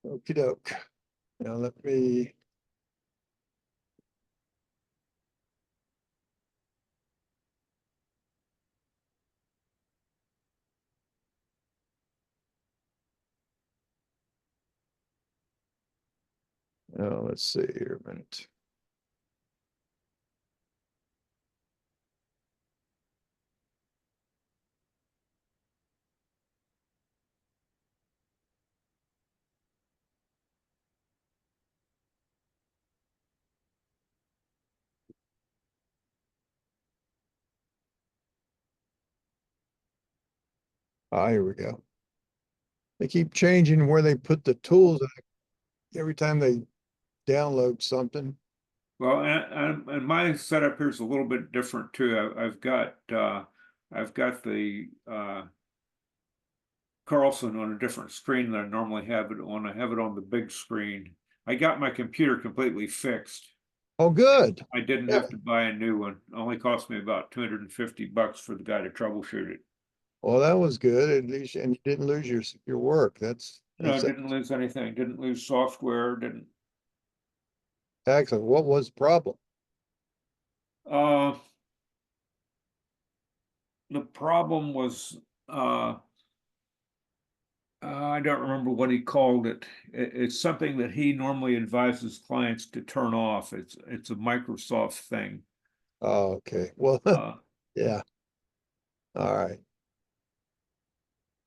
Okey doke. Now let me. Let's see here a minute. Here we go. They keep changing where they put the tools every time they download something. Well, and my setup here is a little bit different too. I've got the Carlson on a different screen than I normally have it on. I have it on the big screen. I got my computer completely fixed. Oh, good. I didn't Yeah. have to buy a new one. It only cost me about $250 for the guy to troubleshoot it. Well, that was good. At least, and you didn't lose your work. No, I That's didn't lose anything. Didn't lose software. Didn't. excellent. What was the problem? Uh, the problem was I don't remember what he called it. It's something that he normally advises clients to turn off. It's a Microsoft thing. Oh, okay. Well, Uh, yeah. All right.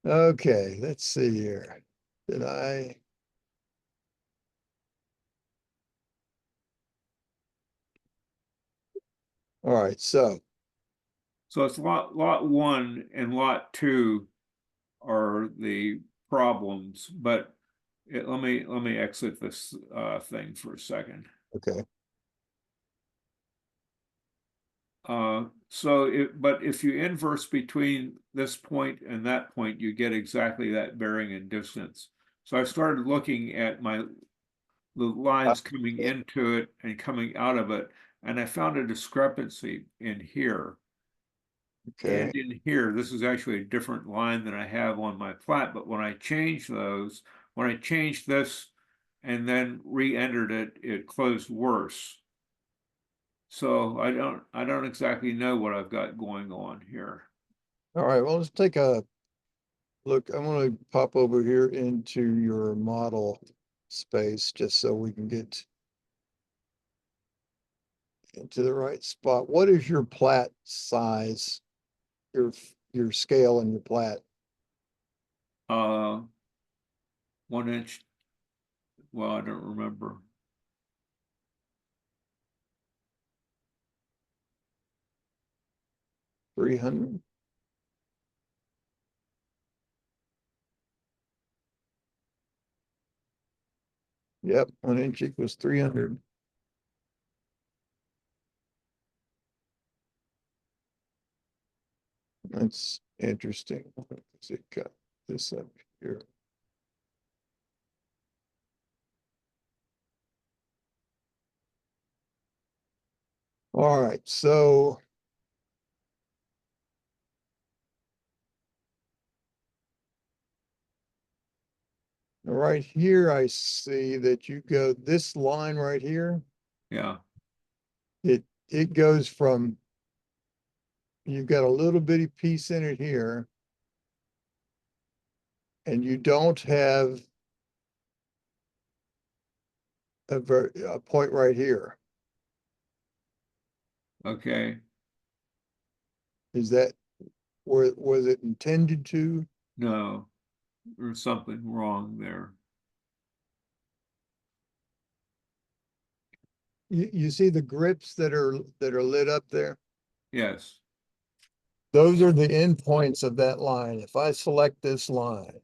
Okay. Let's see here. Did I? All right. So, so it's lot one and lot two are the problems, but let me exit this thing for a second. okay. But if you inverse between this point and that point, you get exactly that bearing and distance. So I started looking at the lines coming into it and coming out of it, and I found a discrepancy in here Okay. and in here. This is actually a different line than I have on my plat, but when I changed those, when I changed this and then re-entered it, it closed worse. So I don't exactly know what I've got going on here. All right. Well, let's take a look. I'm going to pop over here into your model space just so we can get into the right spot. What is your plat size? Your your scale and your plat? Uh, 1 inch. Well, I don't remember. 300. Yep, 1 inch equals 300. That's interesting. Let's see, cut this up here. All right, so right here, I see that you go this line right here. Yeah. It goes from, you've got a little bitty piece in it here, and you don't have a point right here. Okay. Is that where was it intended to? No, there's something wrong there. You see the grips that are lit up there? Yes. Those are the endpoints of that line. If I select this line,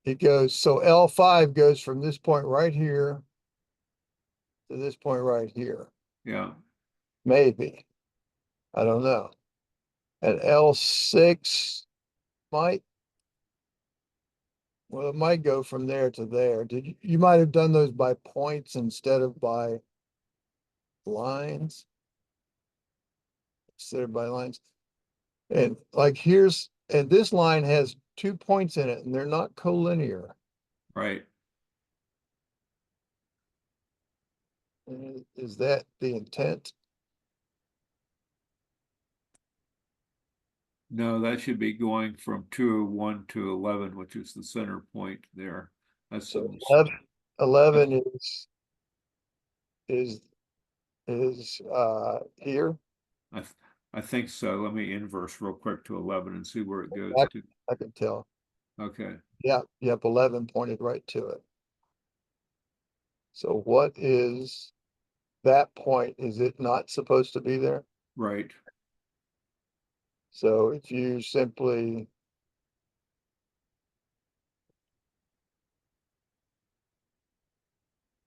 it goes, so L5 goes from this point right here to this point right here. Yeah. Maybe. I don't know. And L6 might, well, it might go from there to there. You might have done those by points instead of by lines? Instead of by lines. And like and this line has 2 points in it and they're not collinear. right. Is that the intent? No, that should be going from 201 to 11, which is the center point there. That's the So mistake. 11 is, here. I, th- I think so. Let me inverse real quick to 11 and see where it goes I, to. I can tell. Okay, Yep, 11 pointed right to it. So what is that point? Is it not supposed to be there? right, So if you simply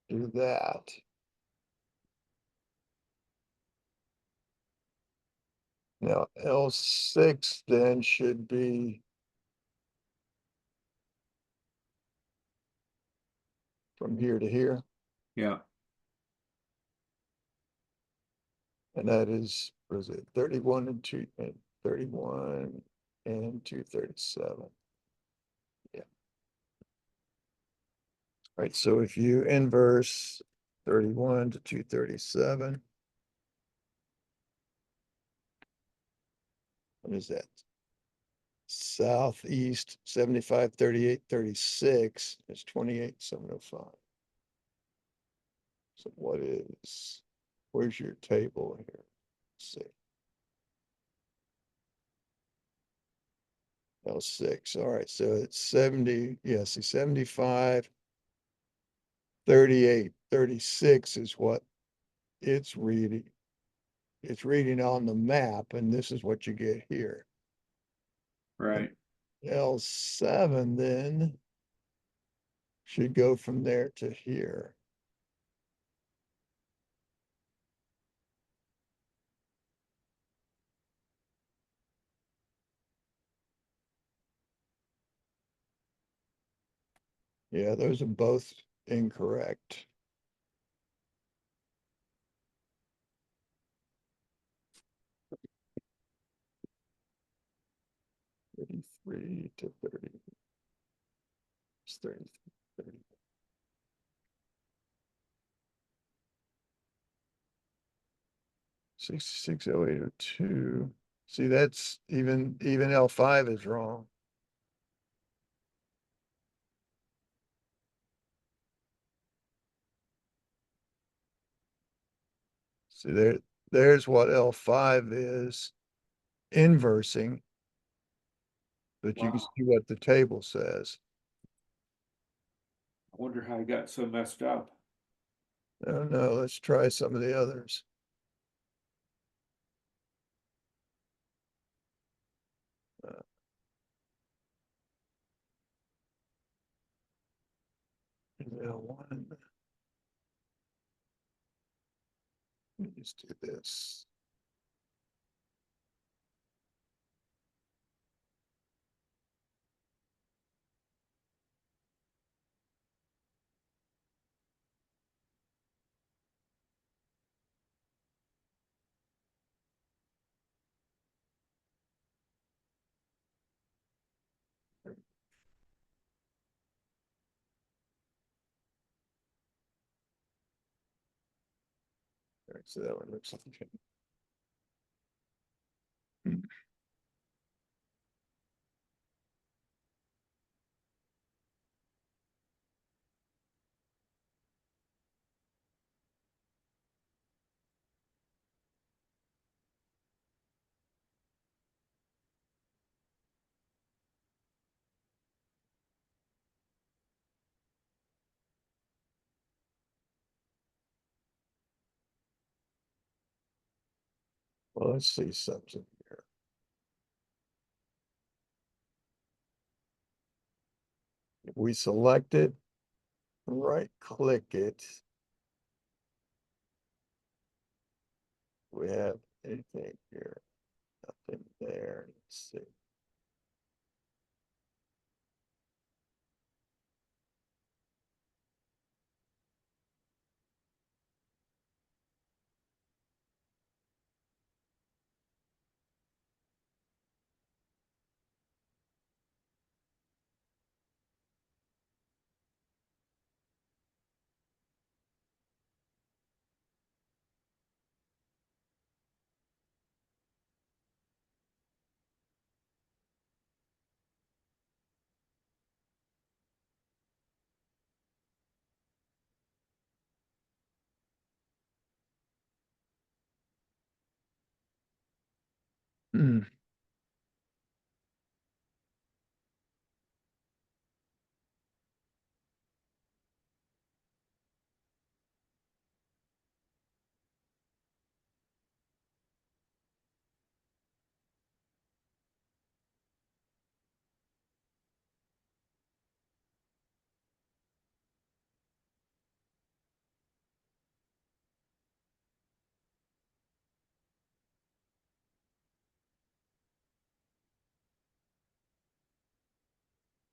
do that, now L6 then should be from here to here, yeah, and that is, what is it, 31 and 31 and 237. Yeah. Right, so if you inverse 31 to 237, what is that? Southeast 75, 38, 36 is 28,705. So where's your table here? Let's see. L6. All right, so it's 70, yeah, see 75, 38, 36 is what it's reading. It's reading on the map, and this is what you get here. And right. L7 then should go from there to here. Yeah, those are both incorrect. Thirty-three to 30. It's 30, 30. 660802. See, that's even L5 is wrong. See, there's what L5 is inversing, but you can Wow. see what the table says. I wonder how I got so messed up. Oh no, let's try some of the others. Uh, L1. Let me just do this. All right, so that one looks like it. Well, let's see something here. If we select it, right click it, we have anything here, nothing there. Let's see. Hmm.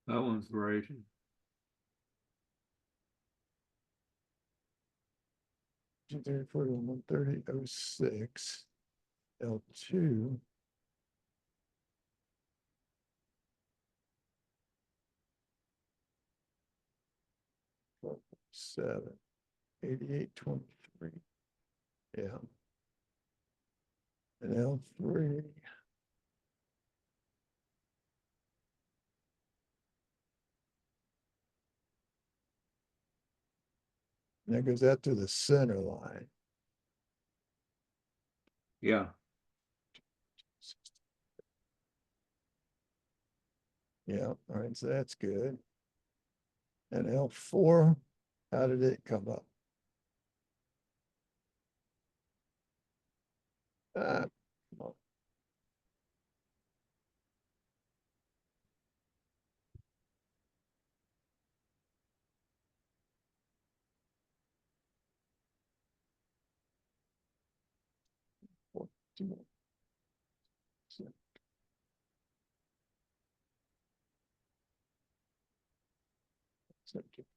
That one's right. 34 to 130.06. L2. 7, 88.23. Yeah. And L3. That goes out to the center line. Yeah. Yeah, all right, so that's good. And L4, how did it come up? Come on.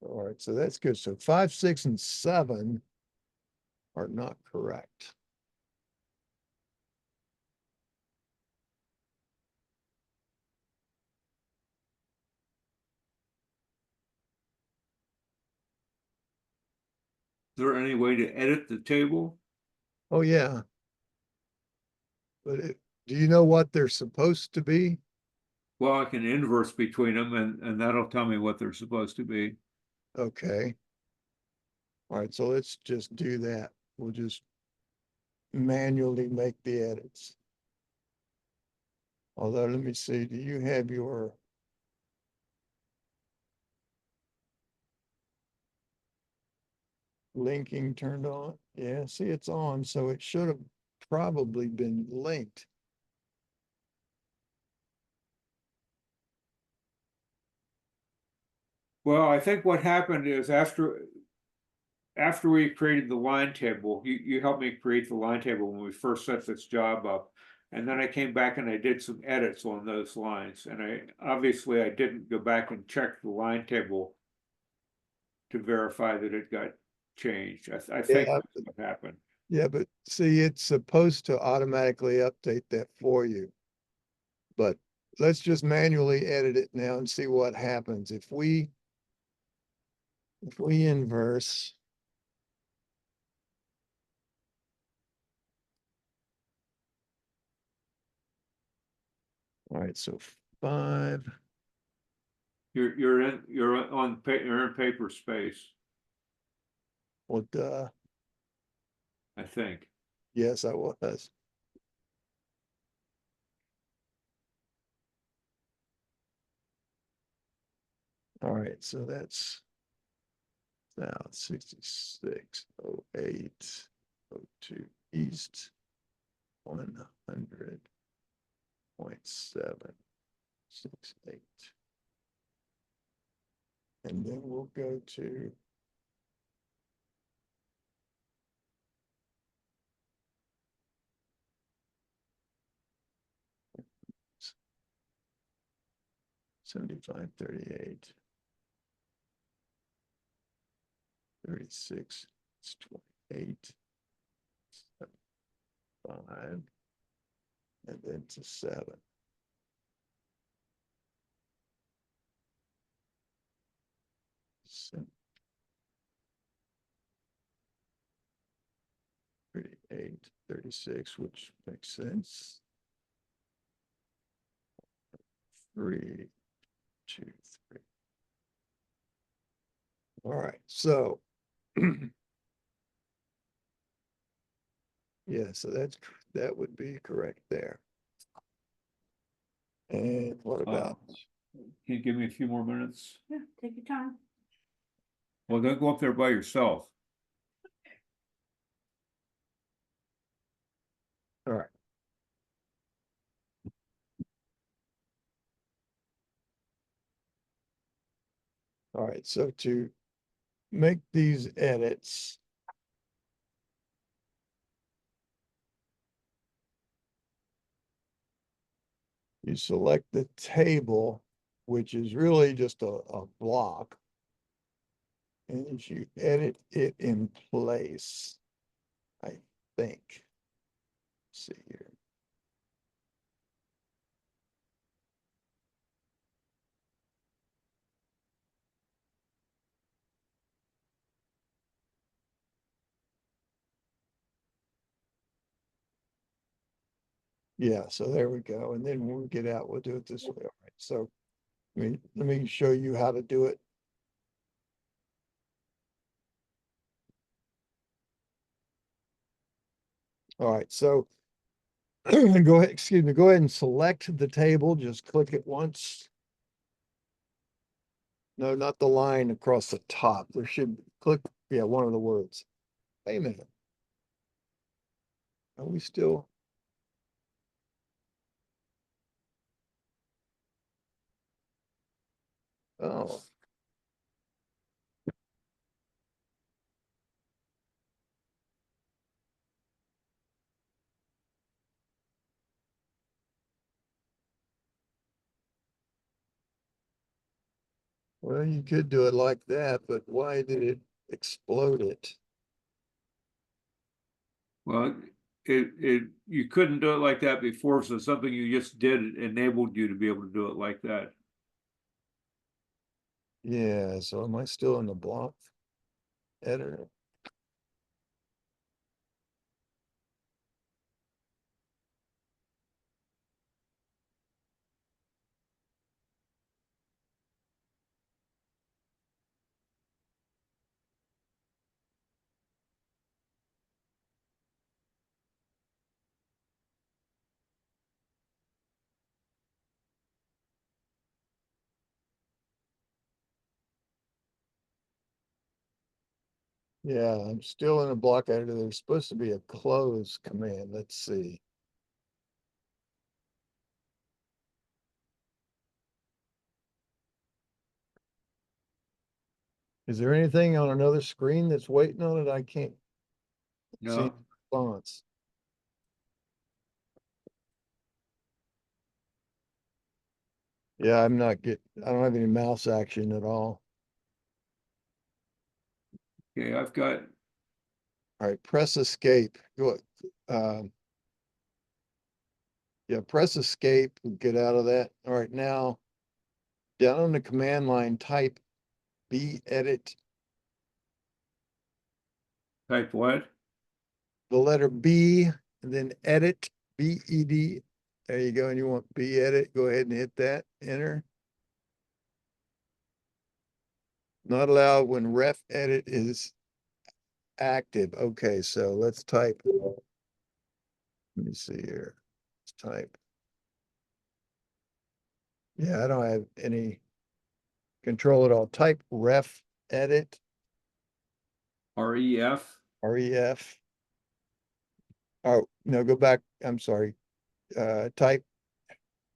All right, so that's good. So 5, 6, and 7 are not correct. Is there any way to edit the table? Oh, yeah. But do you know what they're supposed to be? Well, I can inverse between them and that'll tell me what they're supposed to be. Okay. All right, so let's just do that. We'll just manually make the edits. Although, let me see, do you have your linking turned on? Yeah, see, it's on, so it should have probably been linked. Well, I think what happened is after we created the line table, you helped me create the line table when we first set this job up. And then I came back and I did some edits on those lines. And I didn't go back and check the line table to verify that it got changed. I think Yeah, that's what happened. yeah, but see, it's supposed to automatically update that for you. But let's just manually edit it now and see what happens. If we inverse, all right, so 5, You're in paper space, well, duh, I think. yes, I was. All right, so that's south 660802 east 100.768. And then we'll go to 7538. 36, it's 28, 5, and then to 7. So 38, 36, which makes sense. 3, 2, 3. All right, so yeah, so that would be correct there. And what about, Can you give me a few more minutes? Yeah, take your time. Well, don't go up there by yourself. all right. All right, so to make these edits, you select the table, which is really just a block. And you edit it in place, I think. Let's see here. Yeah, so there we go. And then when we get out, we'll do it this way. All right, so let me show you how to do it. All right, so go ahead, excuse me, go ahead and select the table. Just click it once. No, not the line across the top. There should click, yeah, one of the words. Wait a minute. Are we still? Oh, well, you could do it like that, but why did it explode it? Well, you couldn't do it like that before, so something you just did enabled you to be able to do it like that. Yeah, so am I still in the block editor? Yeah, I'm still in a block editor. There's supposed to be a close command. Let's see. Is there anything on another screen that's waiting on it? I can't see No, response. Yeah, I don't have any mouse action at all. okay, I've got, All right, press escape. Go, yeah, press escape, and get out of that. All right, now down on the command line, type B edit, type what? the letter B, and then edit, B-E-D. There you go. And you want B edit, go ahead and hit that, enter. Not allowed when ref edit is active. Okay, so let's type. Let me see here. Let's type. Yeah, I don't have any control at all. Type ref edit, REF? REF. Oh, no, go back. I'm sorry. Type,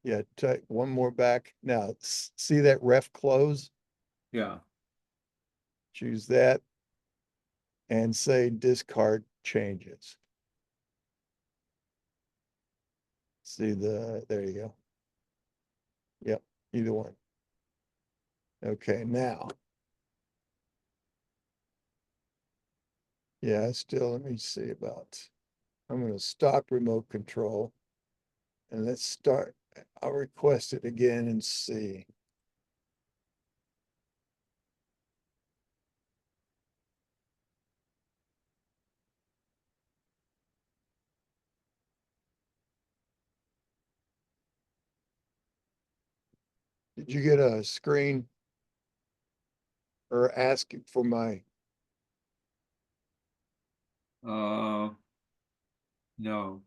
yeah, type one more back. Now, see that ref close? Yeah, Choose that and say discard changes. See there you go. Yep, either one. Okay, now. Yeah, still, let me see about, I'm gonna stop remote control. And let's start, I'll request it again and see. Did you get a screen? Or ask for my, uh, no.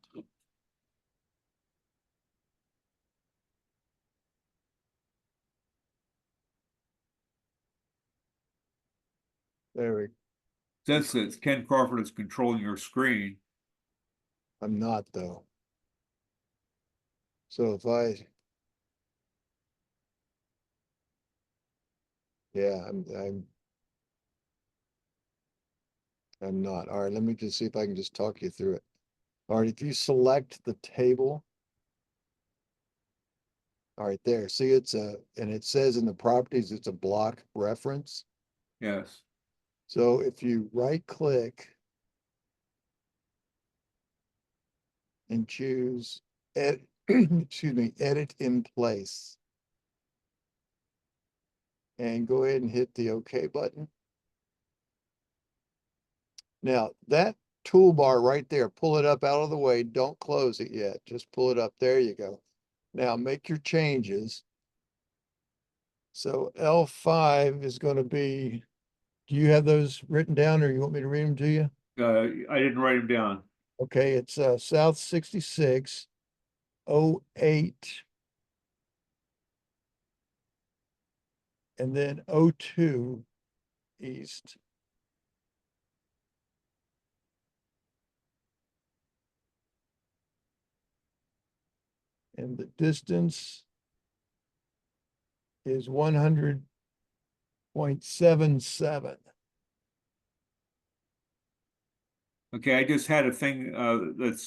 There we, Says that Ken Crawford is controlling your screen. I'm not though. So if I, yeah, I'm not. All right, let me just see if I can just talk you through it. All right, if you select the table, all right, there, see and it says in the properties, it's a block reference. Yes. So if you right click and choose excuse me, edit in place and go ahead and hit the OK button. Now that toolbar right there, pull it up out of the way. Don't close it yet. Just pull it up. There you go. Now make your changes. So L5 is going to be, do you have those written down or you want me to read them to you? I didn't write him down. Okay, it's South 6608 and then 02 East. And the distance is 100.77. Okay, I just had a thing that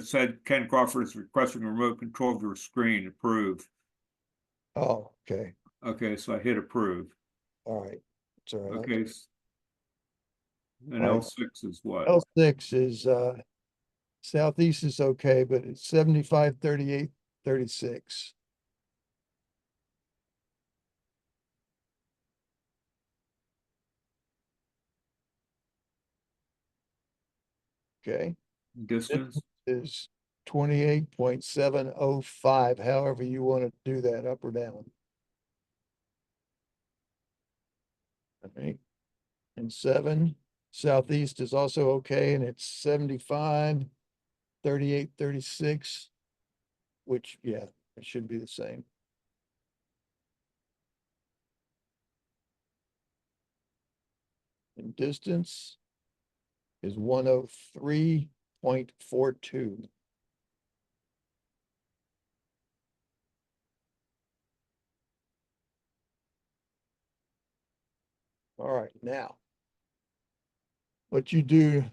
said Ken Crawford is requesting remote control of your screen. Approve. Oh, okay. Okay, so I hit approve. All right. It's all right. Okay. And All right. L6 is what? L6 is southeast is okay, but it's 753836. Okay. Distance? Is 28.705, however you want to do that, up or down. All right. And 7, southeast is also okay, and it's 753836, which, yeah, it should be the same. And distance is 103.42. All right, now what you do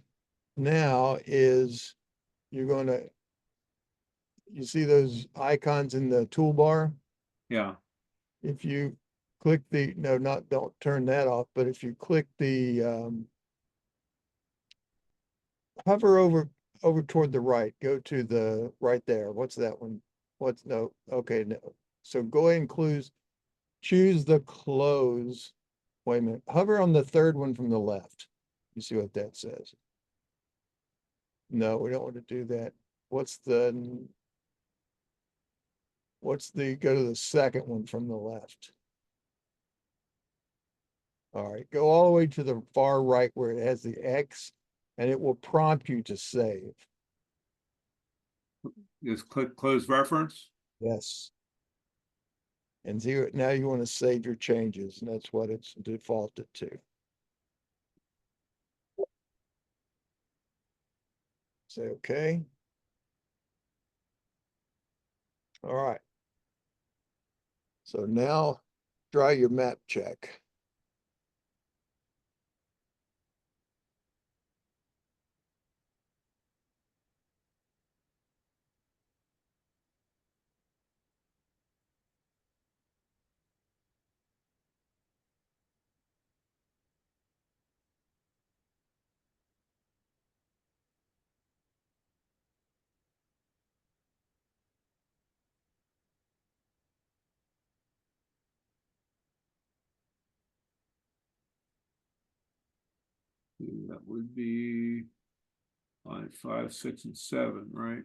now is you're going to, you see those icons in the toolbar? Yeah. If you click the, no, not, don't turn that off, but if you click the, hover over toward the right, go to the right there. What's that one? What's, no, okay, no. So go ahead and choose the close. Wait a minute, hover on the third one from the left. You see what that says? No, we don't want to do that. What's the, go to the second one from the left. All right, go all the way to the far right where it has the X and it will prompt you to save. Just click close reference. Yes. And now you want to save your changes, and that's what it's defaulted to. Say okay. All right. So now try your map check. That would be line 5, 6, and 7, right?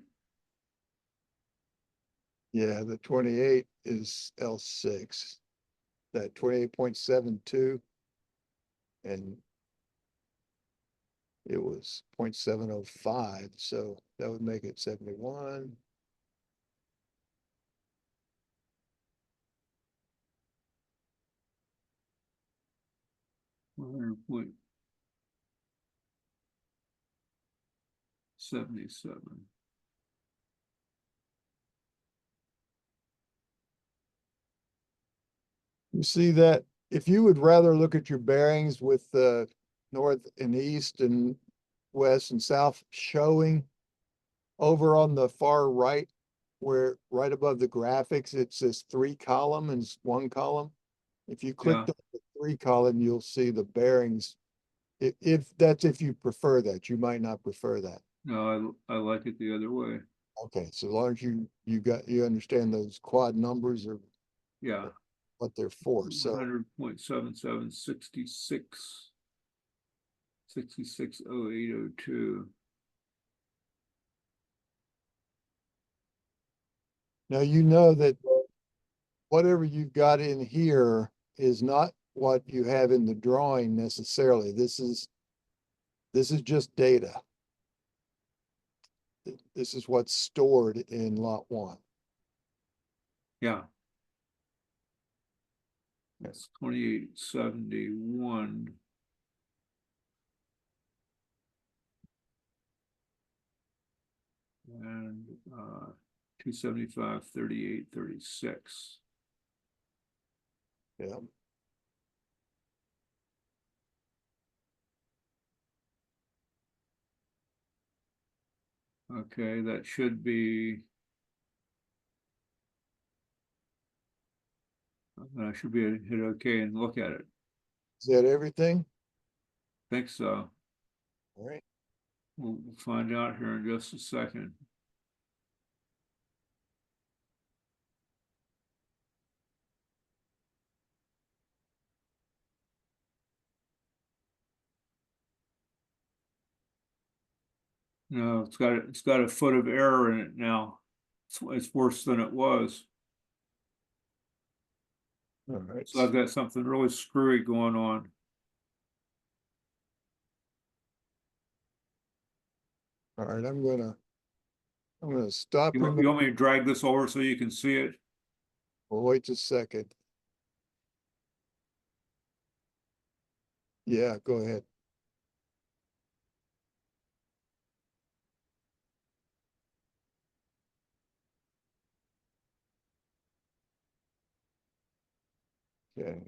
Yeah, the 28 is L6. That 28.72 and it was 0.705, so that would make it 71. Point. 77. You see that? If you would rather look at your bearings with the north and east and west and south showing over on the far right, where right above the graphics, it says 3 column and it's 1 column. If you click Yeah, on the 3 column, you'll see the bearings. If that's if you prefer that, you might not prefer that. no, I like it the other way. Okay, so as long as you understand those quad numbers or Yeah, what they're for. So 100.77, 66, 660802. now you know that whatever you've got in here is not what you have in the drawing necessarily. This is just data. This is what's stored in lot one. Yeah. That's 2871. And 275, 38, 36. Yeah. Okay, that should be. I should be able to hit OK and look at it. Is that everything? Think so. All right. We'll find out here in just a second. No, it's got a foot of error in it now. It's worse than it was. All right. So I've got something really screwy going on. All right. I'm gonna stop. You want me to drag this over so you can see it? Well, wait just a second. Yeah, go ahead. Okay.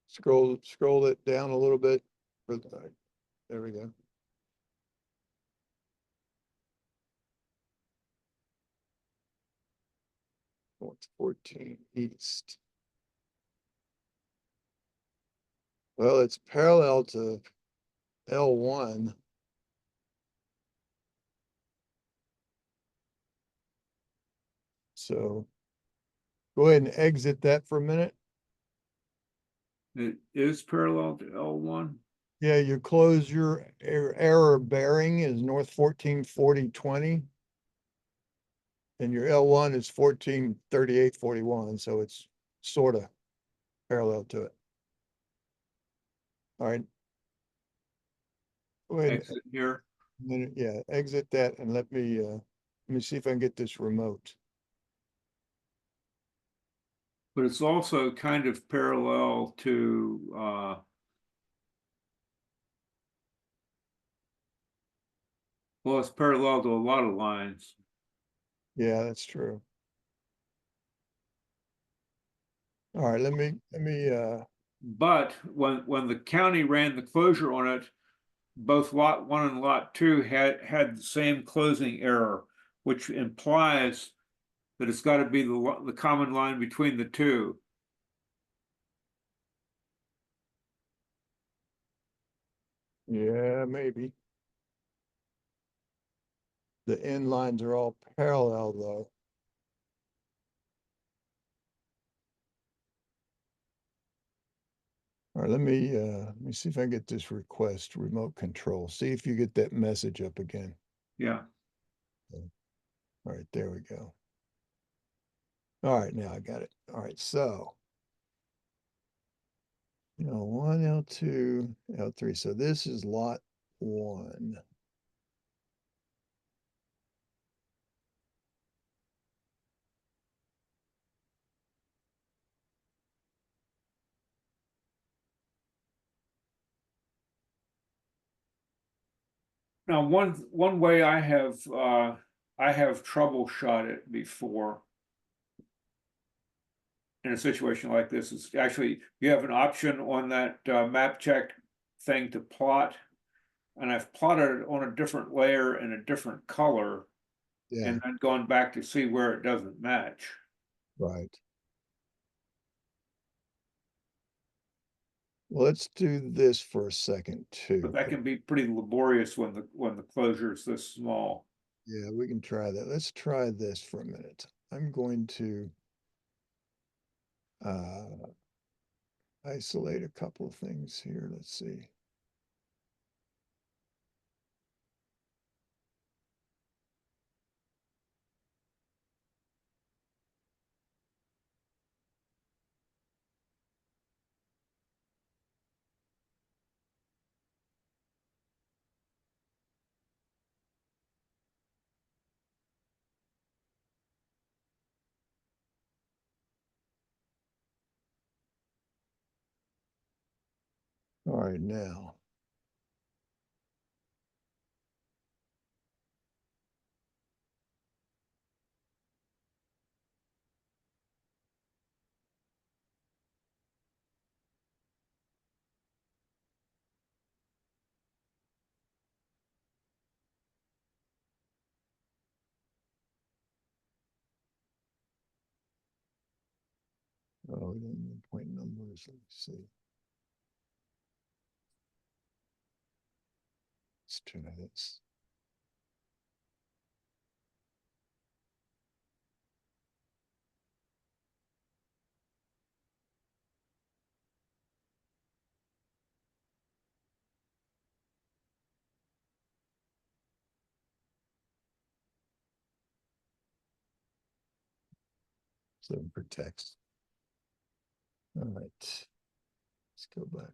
Scroll it down a little bit. There we go. Oh, it's 14 east. Well, it's parallel to L1. So go ahead and exit that for a minute. It is parallel to L1. Yeah, you close your error bearing is north 144020. And your L1 is 143841. So it's sort of parallel to it. All right. Go ahead and Exit here. yeah, exit that and let me see if I can get this remote. But it's also kind of parallel to well, it's parallel to a lot of lines. Yeah, that's true. All right, But when the county ran the closure on it, both lot 1 and lot 2 had the same closing error, which implies that it's got to be the common line between the two. yeah, maybe. The end lines are all parallel though. All right, let me see if I can get this request remote control. See if you get that message up again. Yeah. All right, there we go. All right, now I got it. All right, so L1, L2, L3. So this is lot 1. Now, one way I have troubleshot it before in a situation like this is actually you have an option on that map check thing to plot, and I've plotted it on a different layer in a different color, Yeah, and then gone back to see where it doesn't match. right. Well, let's do this for a second But too. that can be pretty laborious when the closure is this small. Yeah, we can try that. Let's try this for a minute. I'm going to uh, isolate a couple of things here. Let's see. All right, now. Oh, then the point numbers. Let me see. Let's try this. So for text. All right, let's go back.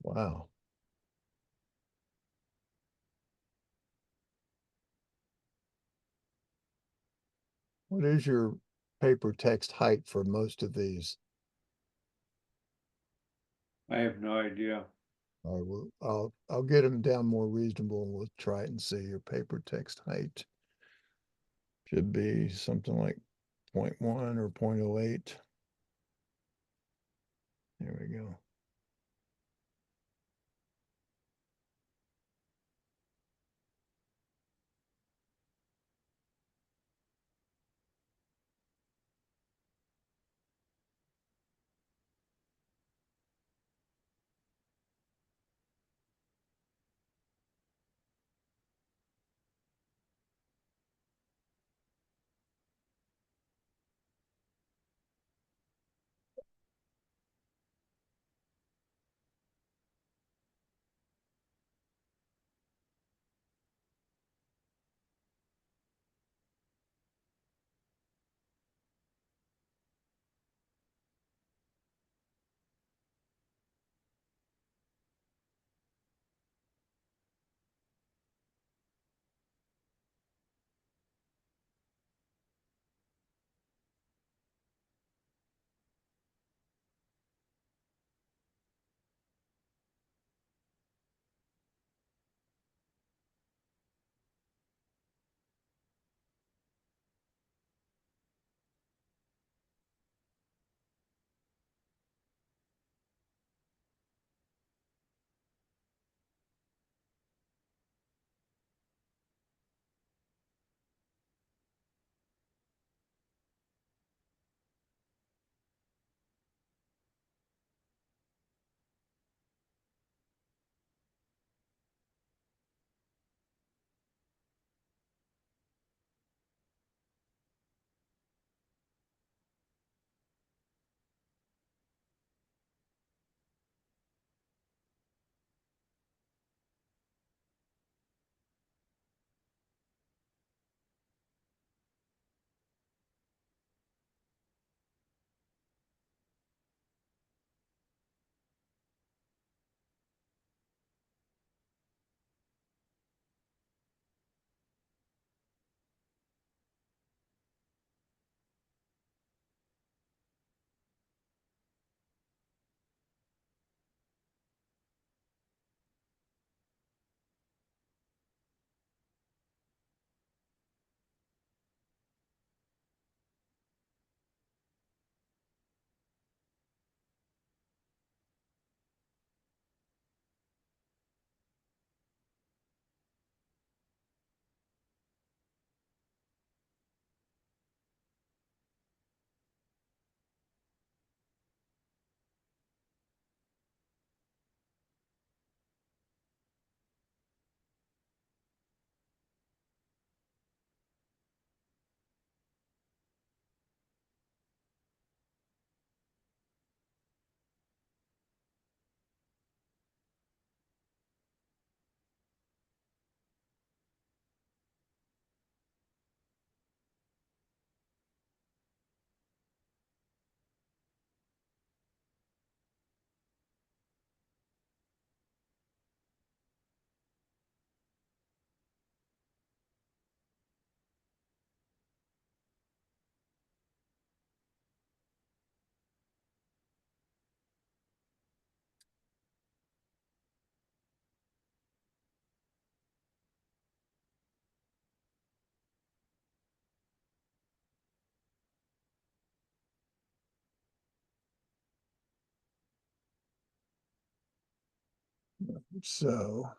Wow. What is your paper text height for most of these? I have no idea. All right, well, I'll get them down more reasonable and we'll try it and see. Your paper text height should be something like 0.1 or 0.08. There we go. So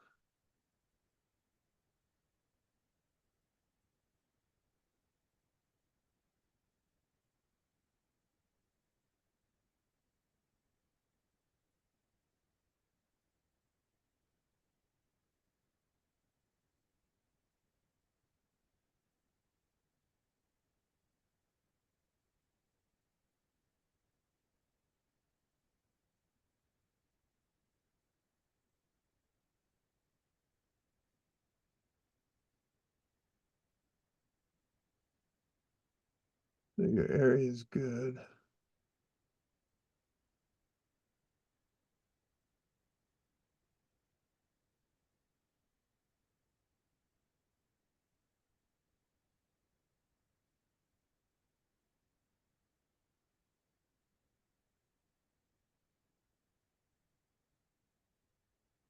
your area is good.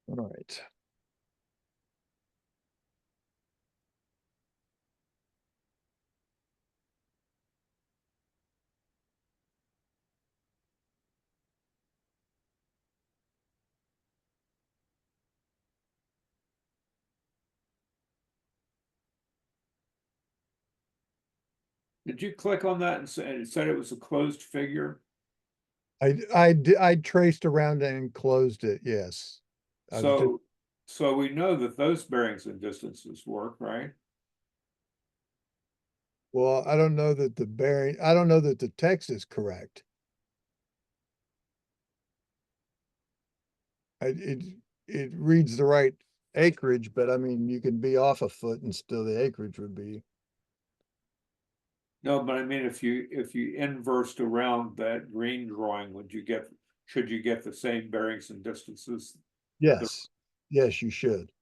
All right. Did you click on that and say, it said it was a closed figure? I traced around and closed it, yes. I was just, So we know that those bearings and distances work, right? well, I don't know that the bearing, I don't know that the text is correct. It reads the right acreage, but I mean, you can be off a foot and still the acreage would be. No, but I mean, if you inversed around that green drawing, should you get the same bearings and distances? Yes, yes, you should.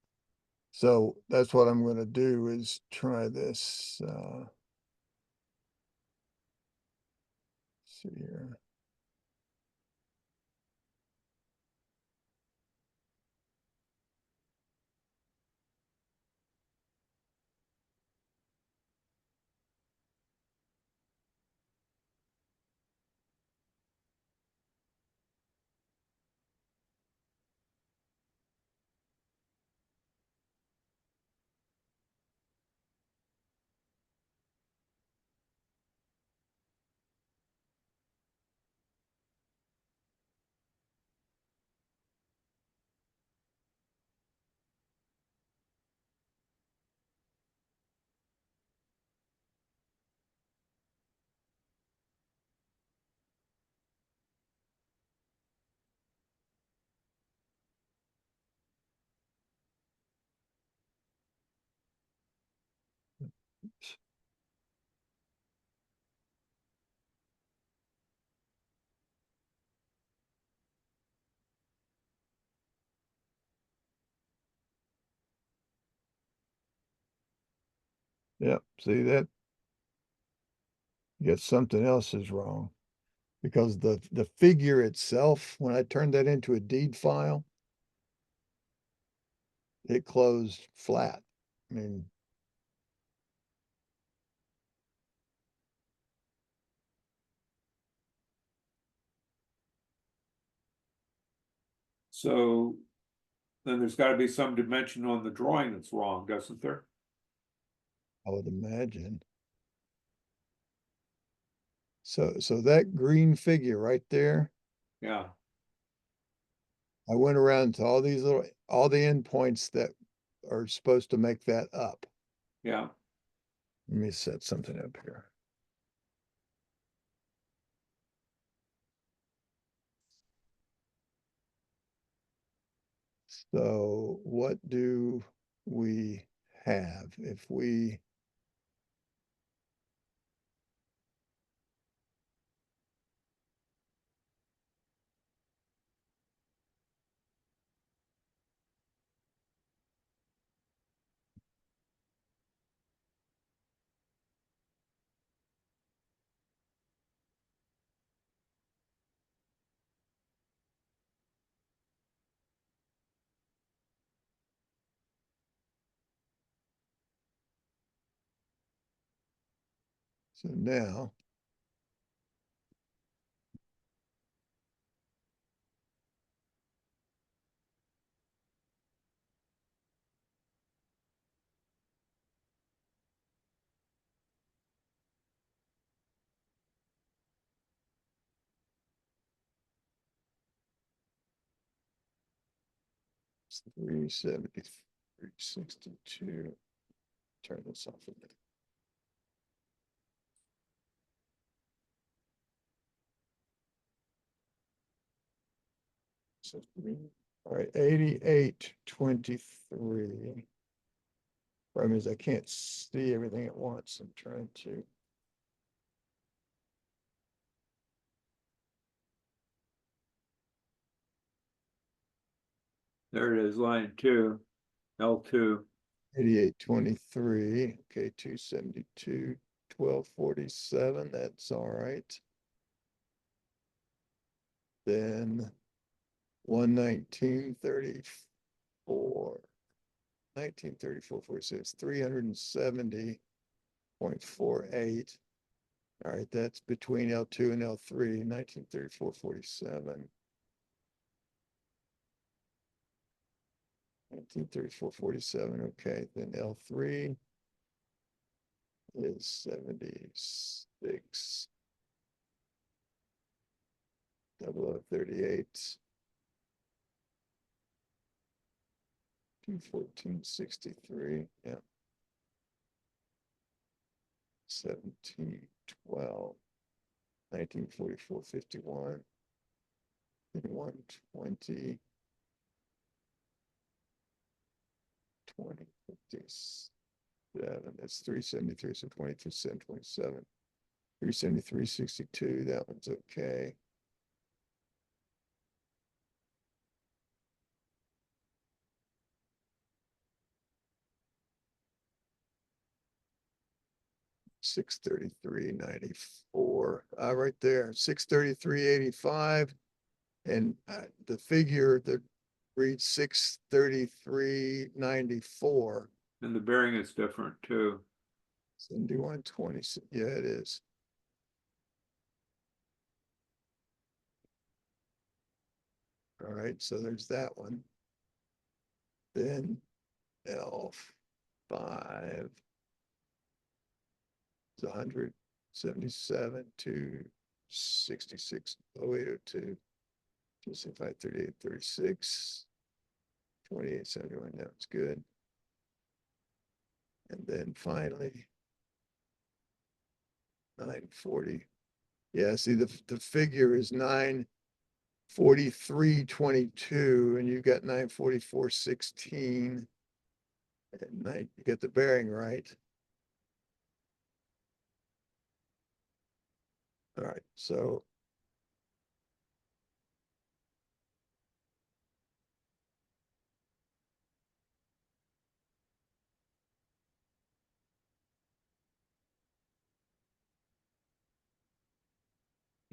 So that's what I'm gonna do is try this, see here. Yep, see that, yet something else is wrong. Because the figure itself, when I turned that into a deed file, it closed flat. I mean, So then there's got to be some dimension on the drawing that's wrong, doesn't there? I would imagine. So that green figure right there, Yeah, I went around to all the endpoints that are supposed to make that up. yeah. Let me set something up here. So what do we have if we, so now 373, 62. Turn this off a minute. So, all right, 8823. Problem is I can't see everything at once. I'm trying to. There it is, line 2, L2. 8823, okay, 272, 1247, that's all right. Then 119.34, 1934.46, 370.48. All right, that's between L2 and L3, 1934.47. 1934.47, okay, then L3 is 76, 0038, 214.63, yeah. 1712, 1944.51, 120, 2057, that's 373, so 23.27, 373.62, that one's okay. $633.94, right there, $633.85, and the figure that reads $633.94. And the bearing is different too. 7120, yeah, it is. All right, so there's that one. Then L5 is 177 to 660802, 265 38 36, 2871. That's good. And then finally 940. Yeah, see the figure is 943.22, and you got 944.16. And you get the bearing right. All right, so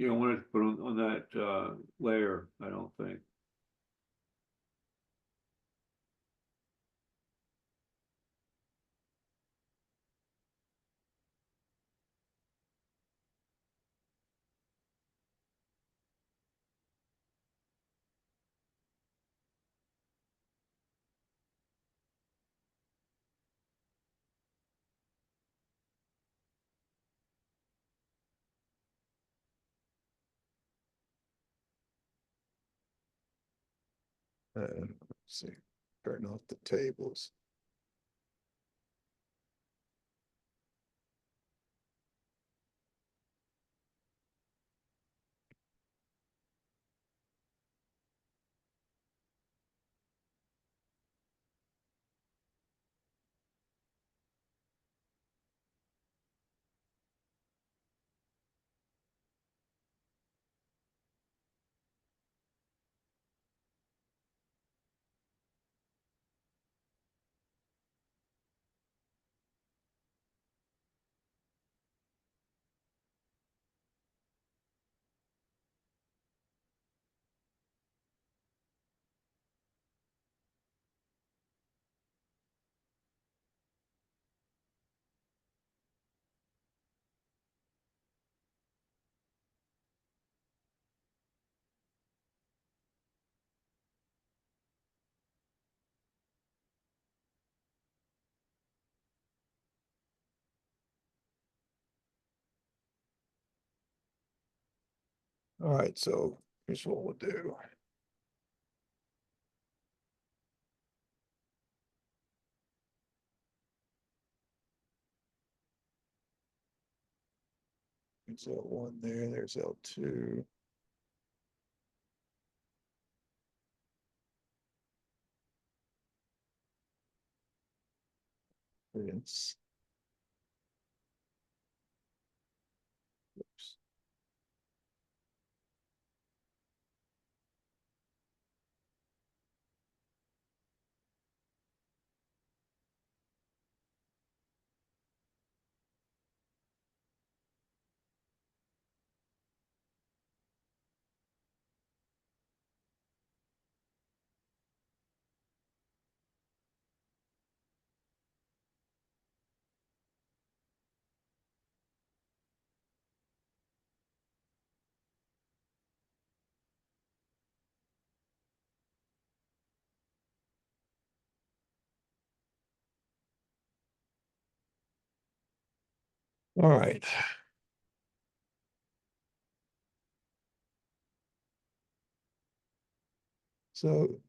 You don't want it to put on that layer, I don't think. let's see, turn off the tables. All right, so here's what we'll do. There's L1 there, there's L2. Oops. All right. So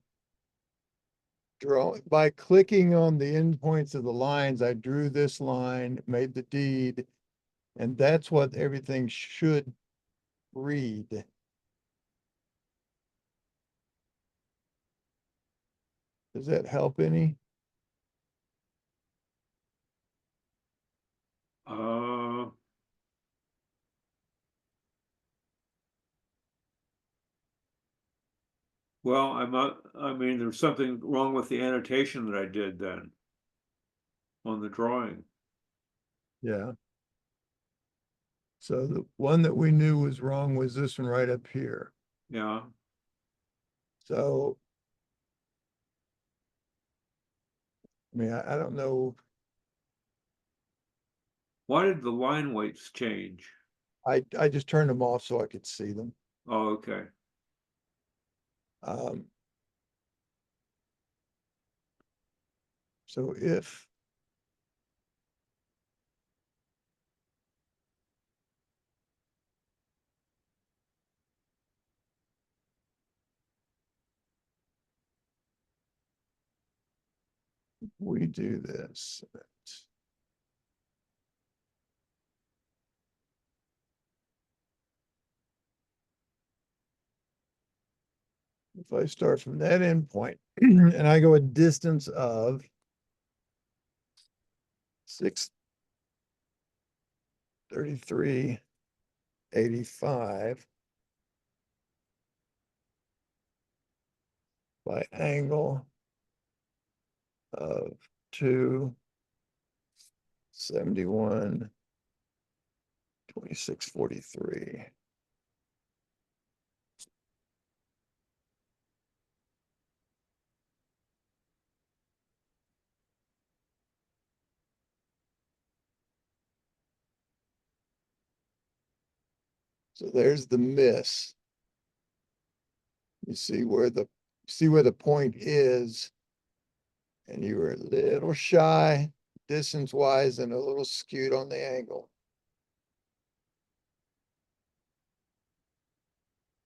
by clicking on the endpoints of the lines, I drew this line, made the deed, and that's what everything should read. Does that help any? Uh, well, I mean, there's something wrong with the annotation that I did then on the drawing. Yeah. So the one that we knew was wrong was this one right up here. Yeah. So, I mean, I don't know. Why did the line weights change? I just turned them off so I could see them. Oh, okay. Um, so if we do this, if I start from that endpoint and I go a distance of 633.85 by angle of 271.2643. So there's the miss. You see where the point is, and you were a little shy distance wise and a little skewed on the angle.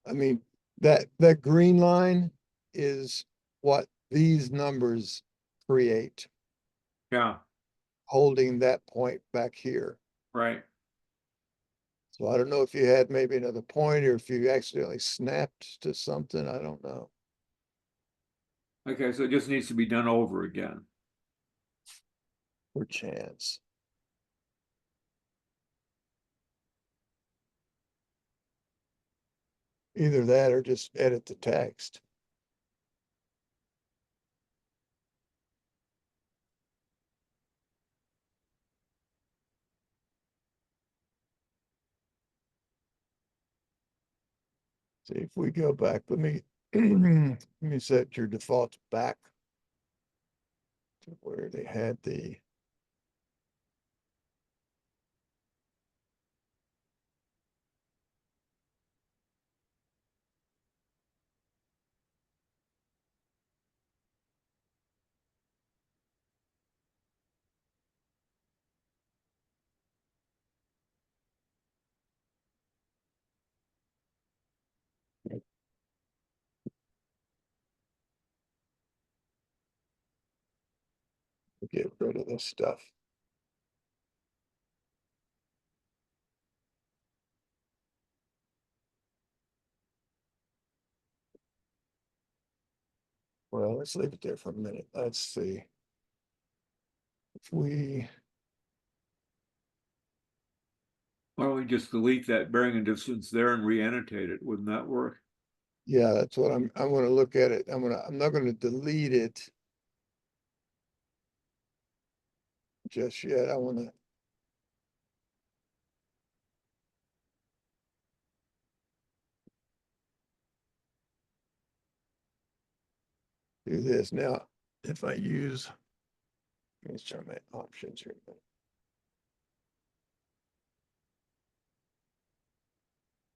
I mean, that green line is what these numbers create, Yeah, holding that point back here. right. So I don't know if you had maybe another point or if you accidentally snapped to something. I don't know. Okay, so it just needs to be done over again. For chance. Either that or just edit the text. See if we go back, let me set your defaults back to where they had the. Get rid of this stuff. Well, let's leave it there for a minute. Let's see. If we, Why don't we just delete that bearing and distance there and re-annotate it? Wouldn't that work? yeah, that's what I'm gonna look at it. I'm not gonna delete it just yet. I wanna, do this. Now, if I use, let's try my options here.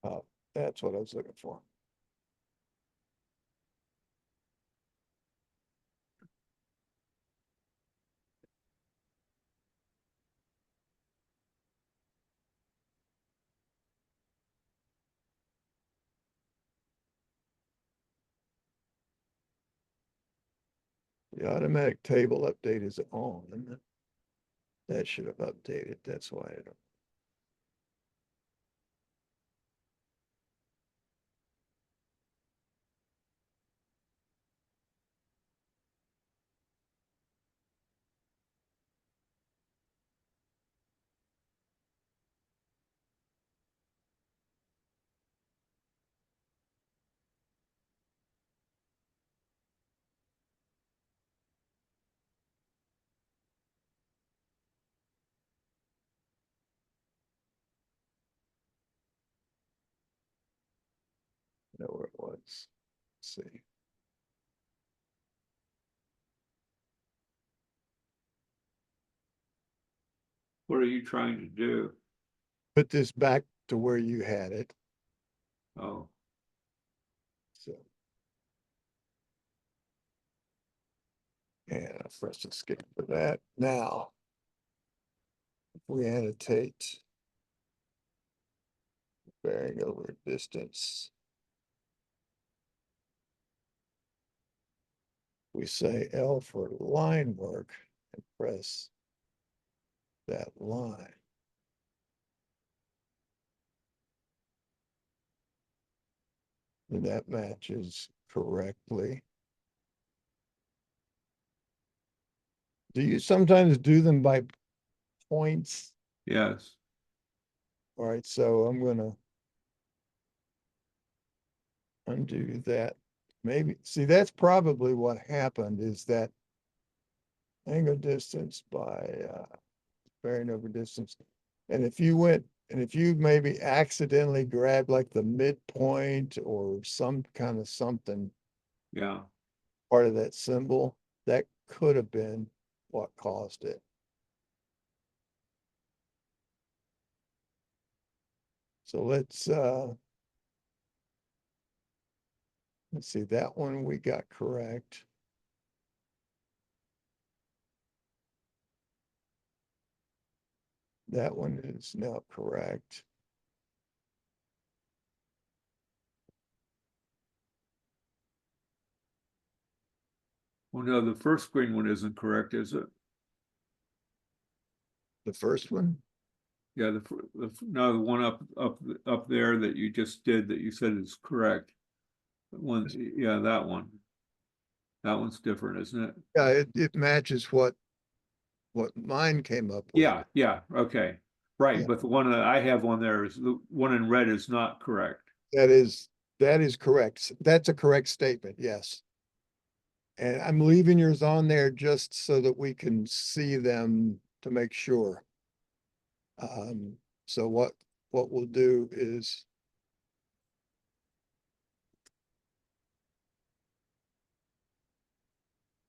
Oh, that's what I was looking for. The automatic table update is on. That should have updated. That's why I don't. Know where it was. Let's see. What are you trying to do? Put this back to where you had it. Oh, So. And I press escape for that. Now, if we annotate bearing over distance, we say L for line work and press that line. And that matches correctly. Do you sometimes do them by points? yes. All right, so I'm gonna undo that. Maybe, see, that's probably what happened is that angle distance by bearing over distance. And if you went, and if you maybe accidentally grabbed like the midpoint or some kind of something, Yeah. part of that symbol, that could have been what caused it. So let's see, that one we got correct. That one is now correct. Well, no, the first screen one isn't correct, is it? The first one, Yeah, no, the one up there that you just did that you said is correct. One, yeah, that one. That one's different, isn't it? yeah, it matches what mine came up with. Yeah, yeah, okay. Right, Yeah, but the one that I have on there is the one in red is not correct. that is correct. That's a correct statement, yes. And I'm leaving yours on there just so that we can see them to make sure. So what we'll do is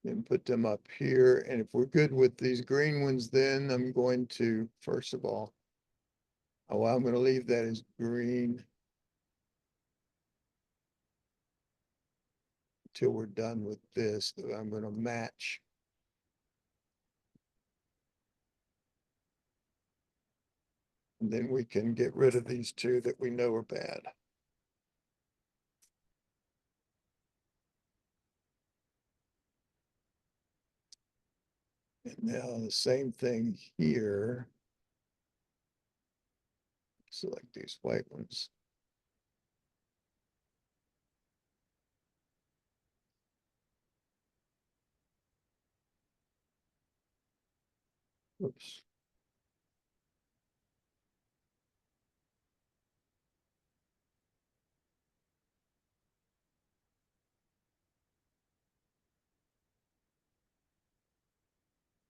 then put them up here. And if we're good with these green ones, then I'm going to, first of all, oh, I'm going to leave that as green till we're done with this. I'm going to match. And then we can get rid of these two that we know are bad. And now the same thing here. Select these white ones. Oops.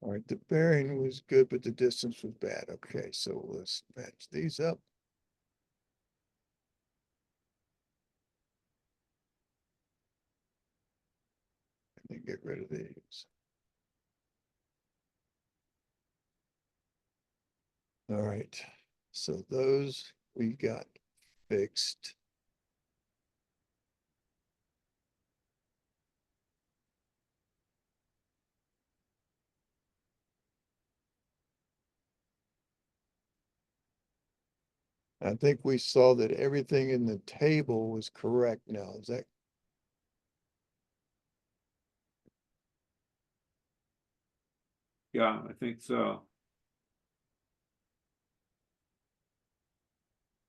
All right, the bearing was good, but the distance was bad. Okay, so let's match these up. And then get rid of these. All right, so those we got fixed. I think we saw that everything in the table was correct now. Is that Yeah, I think so.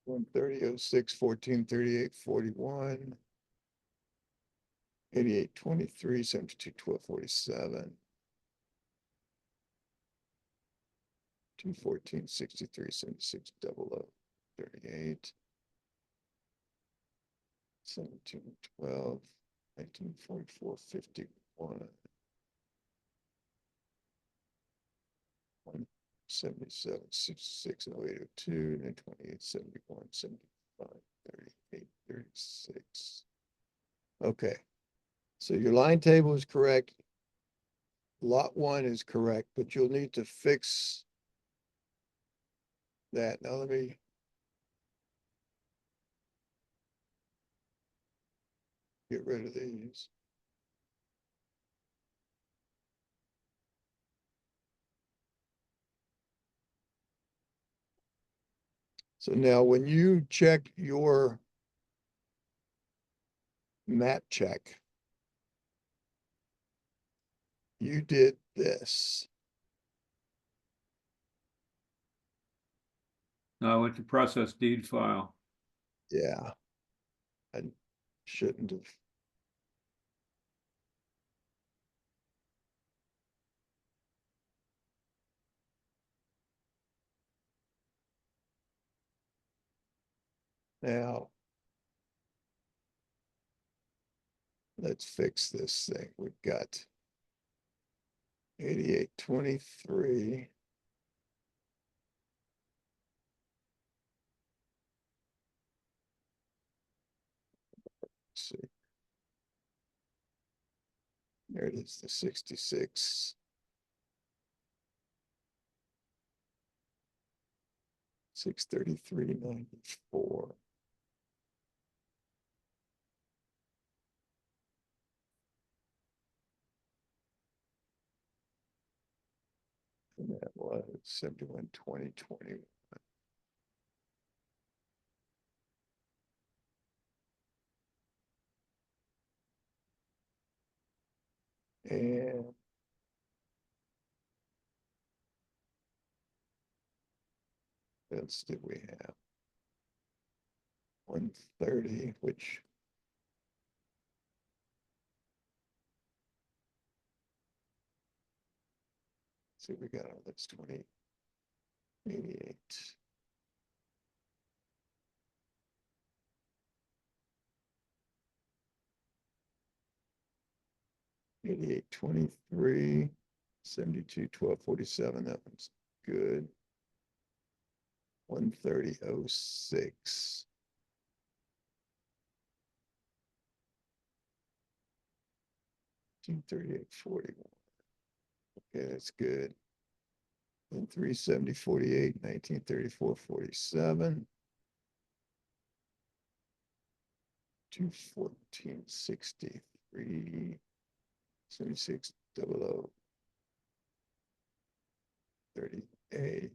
130, 06, 14, 38, 41, 88, 23, 72, 12, 47, 214, 63, 76, 00, 38, 17, 12, 19, 44, 51, 177, 66, 08, 02, then 28, 71, 75, 38, 36. Okay, so your line table is correct. Lot one is correct, but you'll need to fix that. Now let me. Get rid of these. So now when you check your map check, you did this. Now I went to process deed file. Yeah. I shouldn't have. Now, let's fix this thing. We've got 8823. See. There it is, the 66. 633.94. And that was 71, 20, 20. And what else did we have? 130, which see we got, that's 20, 88. 88, 23, 72, 12, 47. That one's good. 130, 06. 238, 41. Okay, that's good. And 370, 48, 1934, 47. 214, 63, 76, 00, 38.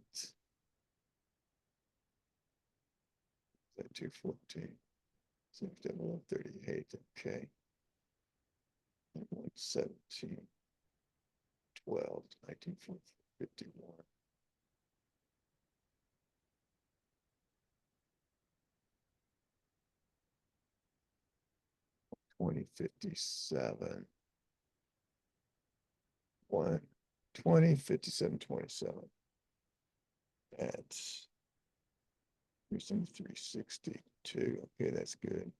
That 214, 00, 38. Okay. 117, 12, 1951. 2057. 1, 20, 57, 27. That's 362. Okay, that's good.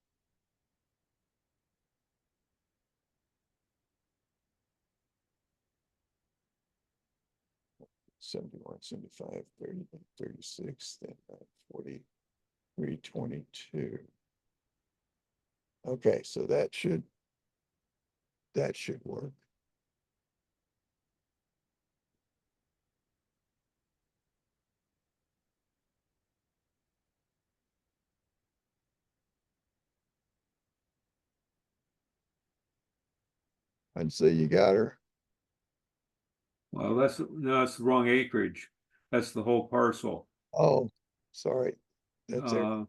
$71, $75, $30, $36, then $43, $22. Okay, so that should work. I'd say you got her. Well, that's, no, that's the wrong acreage. That's the whole parcel. Oh, sorry. That's it.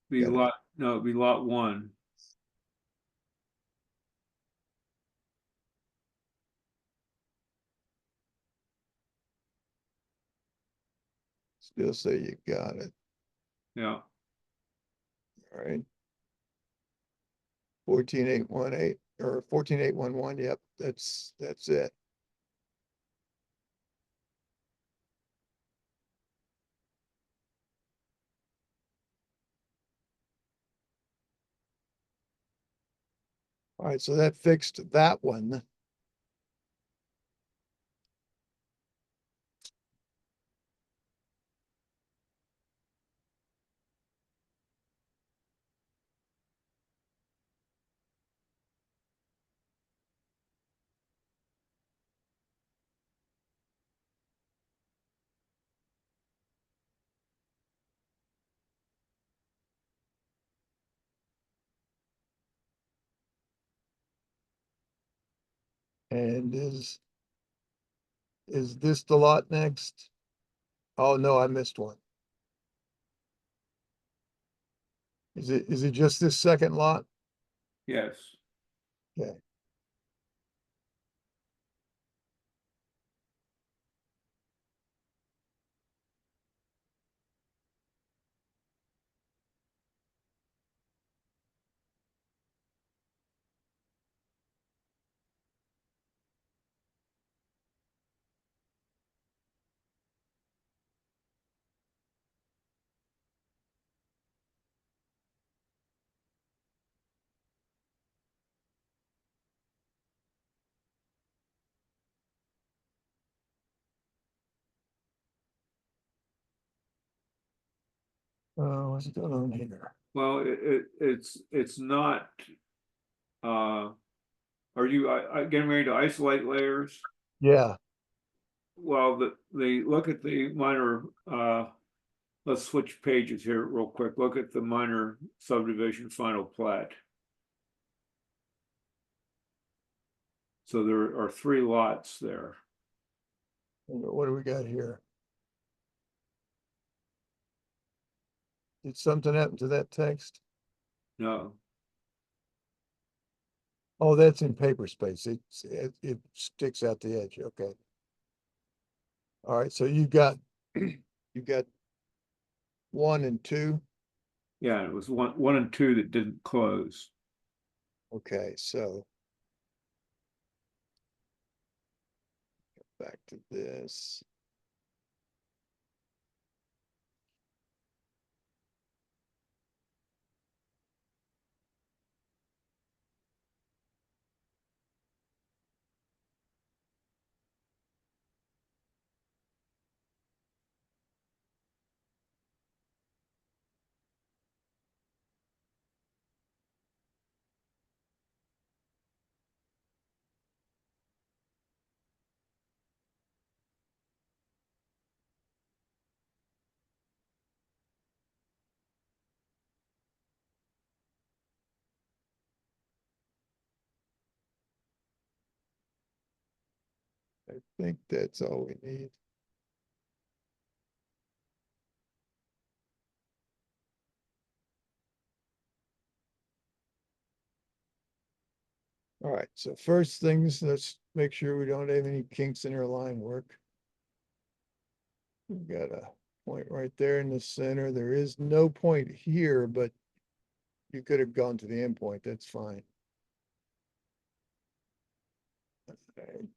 Be Got it. lot, no, it'd be lot one. Still say you got it. Yeah. All right. 14818 or 14811. Yep, that's it. All right, so that fixed that one. And is this the lot next? Oh, no, I missed one. Is it just this second lot? Yes. Okay. What's going on here? Well, it's not, uh, are you, getting ready to isolate layers? Yeah, Well, look at the minor, let's switch pages here real quick. Look at the minor subdivision final plat. So there are 3 lots there. what do we got here? Did something happen to that text? No, Oh, that's in paper space. It sticks out the edge. Okay. All right, so you got 1 and 2. yeah, it was one and 2 that didn't close. Okay, so back to this. I think that's all we need. All right, so first things, let's make sure we don't have any kinks in our line work. We've got a point right there in the center. There is no point here, but you could have gone to the end point. That's fine. All right.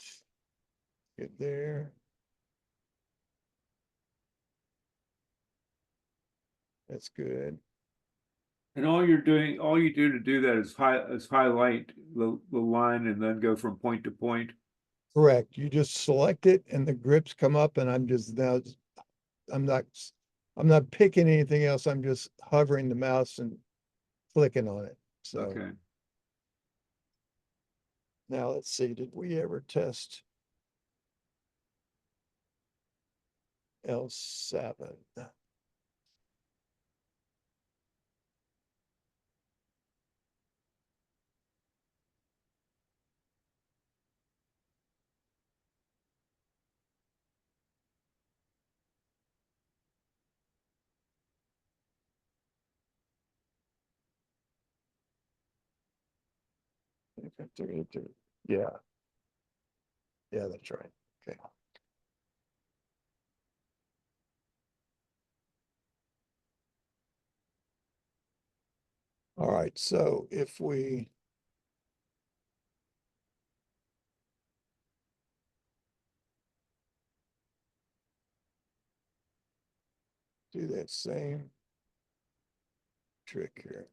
Get there. That's good. And all you do to do that is highlight the line and then go from point to point. Correct. You just select it and the grips come up and I'm just now, I'm not, I'm not picking anything else. I'm just hovering the mouse and clicking on it. So Okay. now let's see, did we ever test L7? Yeah, yeah, that's right. Okay. All right, so if we do that same trick here.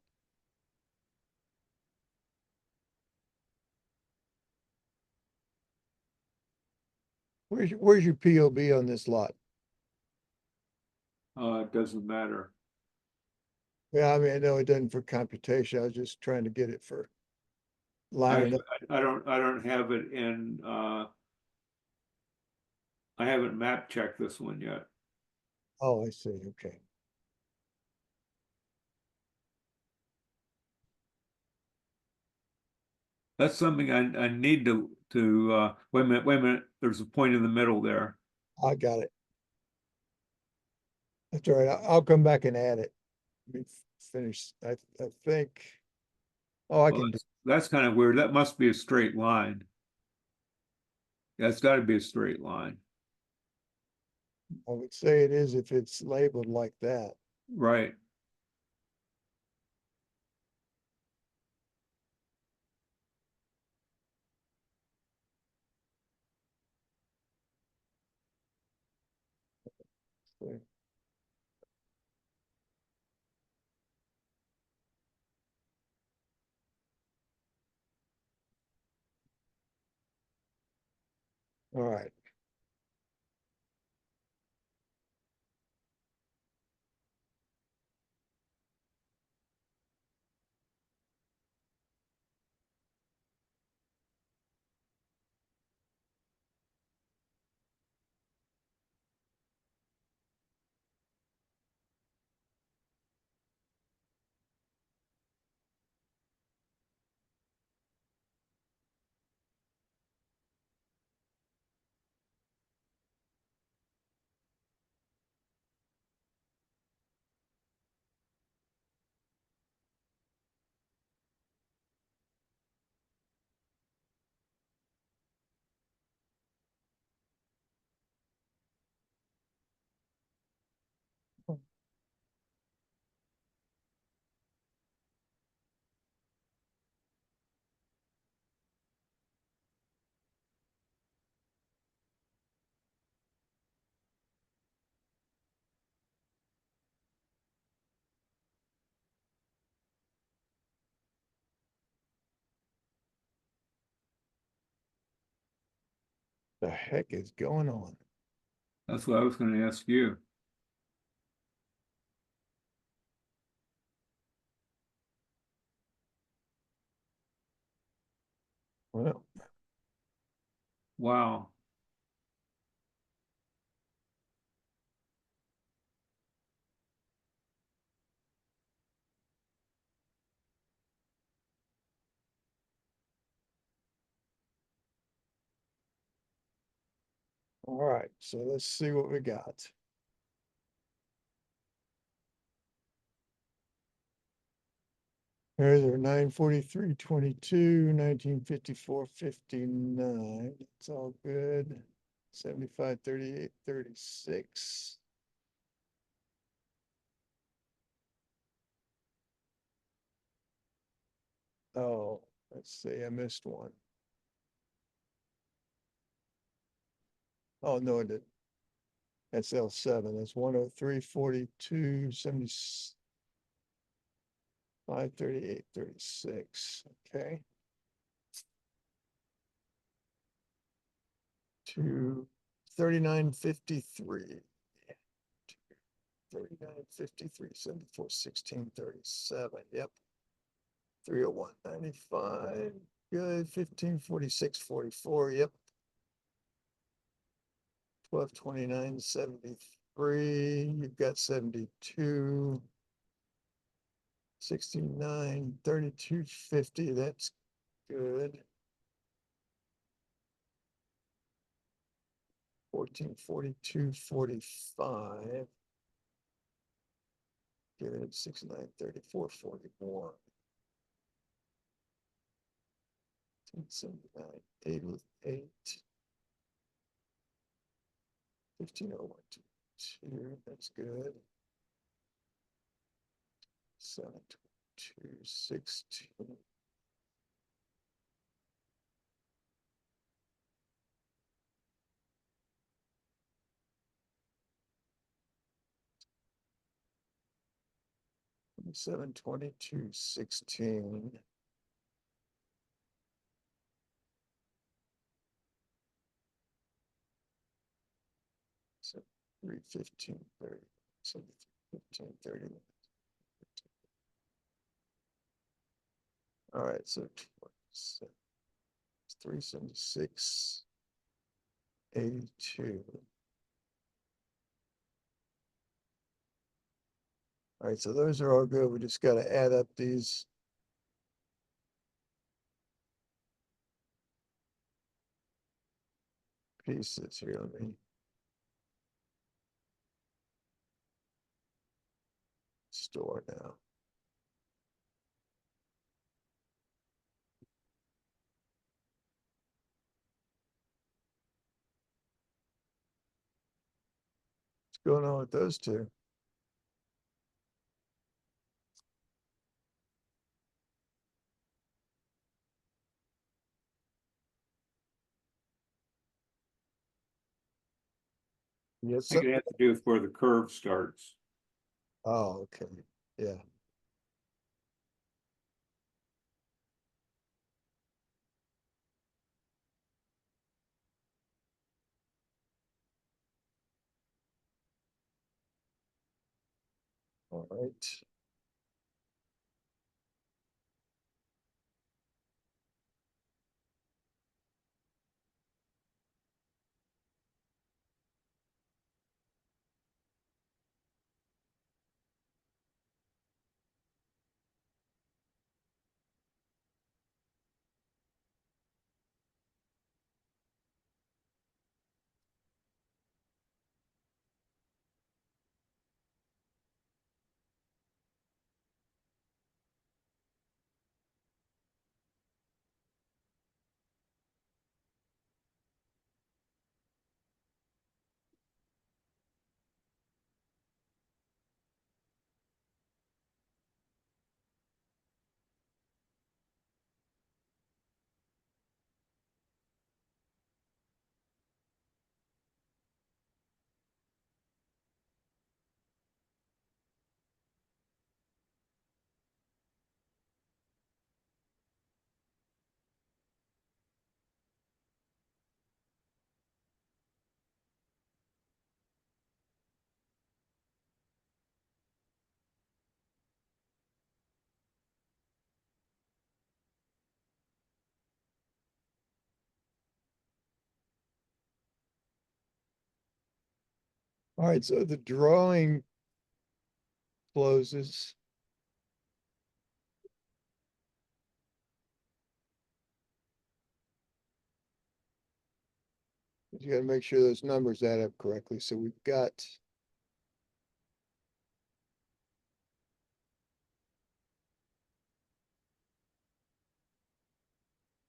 Where's your POB on this lot? It doesn't matter. Yeah, I mean, I know it doesn't for computation. I was just trying to get it for lining up. I don't have it in, I haven't map checked this one yet. Oh, I see. Okay. That's something I need wait a minute, there's a point in the middle there. I got it. That's all right. I'll come back and add it. Let me finish. I think, oh, I Well, can do, that's kind of weird. That must be a straight line. That's got to be a straight line. I would say it is if it's labeled like that. Right. So, all right. The heck is going on? That's what I was going to ask you. Well, Wow. all right. So let's see what we got. Here's our 943.22, 1954.59. It's all good. 75.38.36. Oh, let's see, I missed one. Oh, no, I didn't. That's L7. That's 103, 42, 70, 538, 36. Okay. To 3953. 3953, 74, 16, 37. Yep. 301, 95. Good. 15, 46, 44. Yep. 1229, 73. You've got 72. 69, 3250. That's good. 1442, 45. Good. 69, 34, 41. 79, 88. 150122. That's good. 722, 16. Seven 22, 16. So 315, 30. So 15, 30. All right, so 376, 82. All right, so those are all good. We just got to add up these. Pieces here. Let me store now. What's going on with those two? Yes. I think it has to do with where the curve starts. Oh, okay. Yeah. All right. All right. So the drawing closes. You got to make sure those numbers add up correctly. So we've got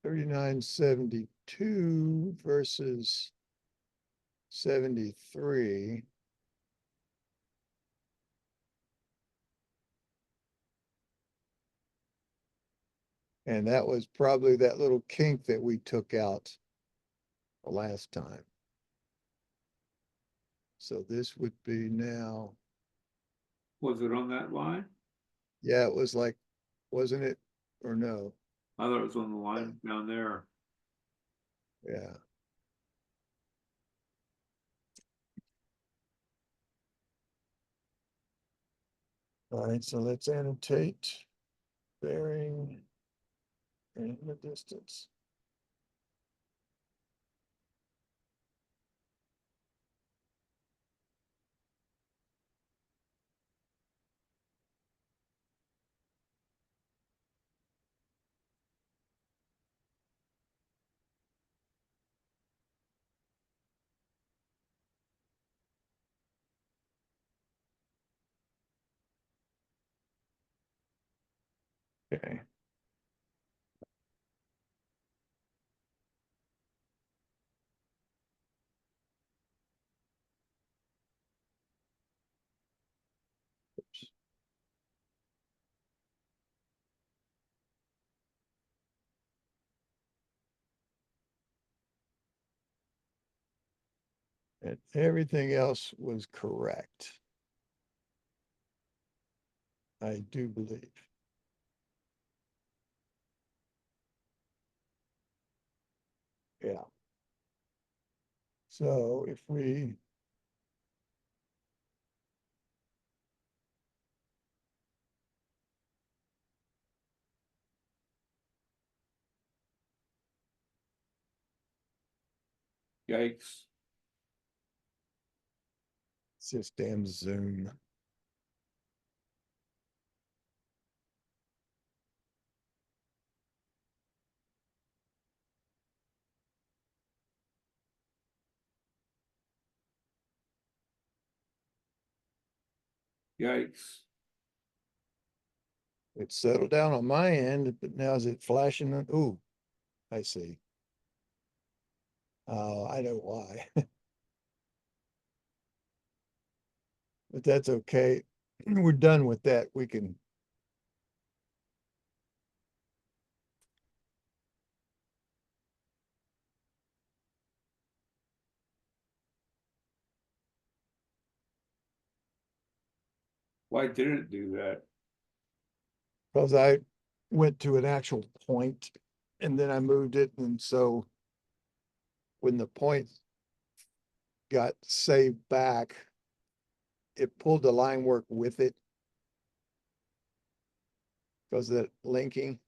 3972 versus 73. And that was probably that little kink that we took out the last time. So this would be now, Was it on that line? yeah, it was like, wasn't it? Or no? I thought it was on the line down there. Yeah. All right, so let's annotate bearing and the distance. Okay. Oops. And everything else was correct. I do believe. Yeah. So if we, Yikes. it's this damn Zoom. Yikes. It settled down on my end, but now is it flashing? Ooh, I see. Oh, I know why. But that's okay. We're done with that. We can, Why didn't it do that? because I went to an actual point and then I moved it. And so when the point got saved back, it pulled the line work with it because of that linking.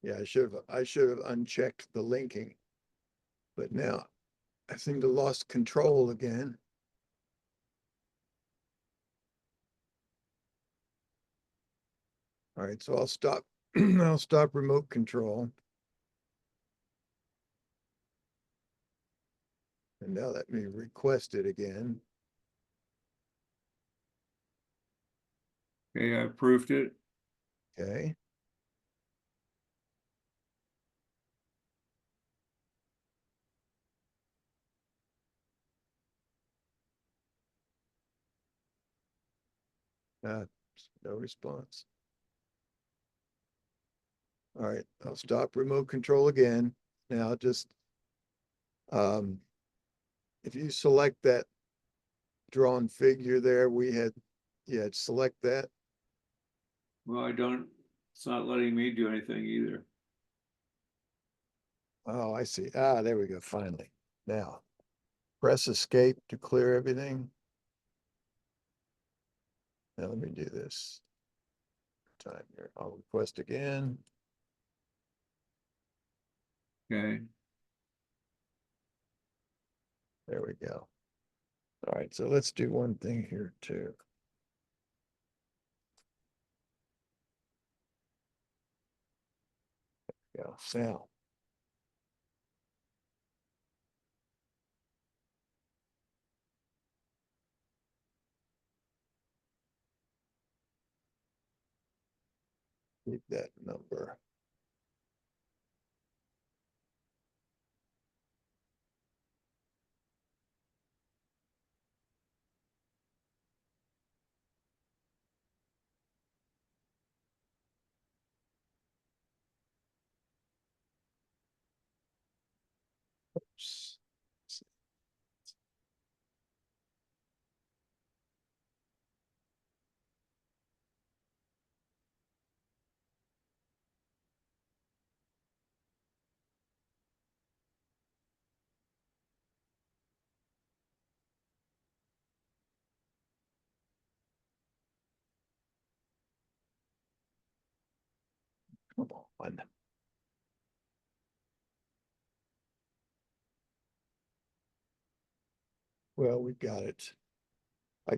Yeah, I should have unchecked the linking, but now I seem to lost control again. All right, so I'll stop. I'll stop remote control. And now let me request it again. Okay, I approved it. Okay. Uh, no response. All right, I'll stop remote control again. Now just um, if you select that drawn figure there, yeah, select that. Well, it's not letting me do anything either. Oh, I see. Ah, there we go. Finally. Now press escape to clear everything. Now let me do this time here. I'll request again. Okay. There we go. All right, so let's do one thing here too. Yeah, now keep that number. Come on. Well, we got it. I,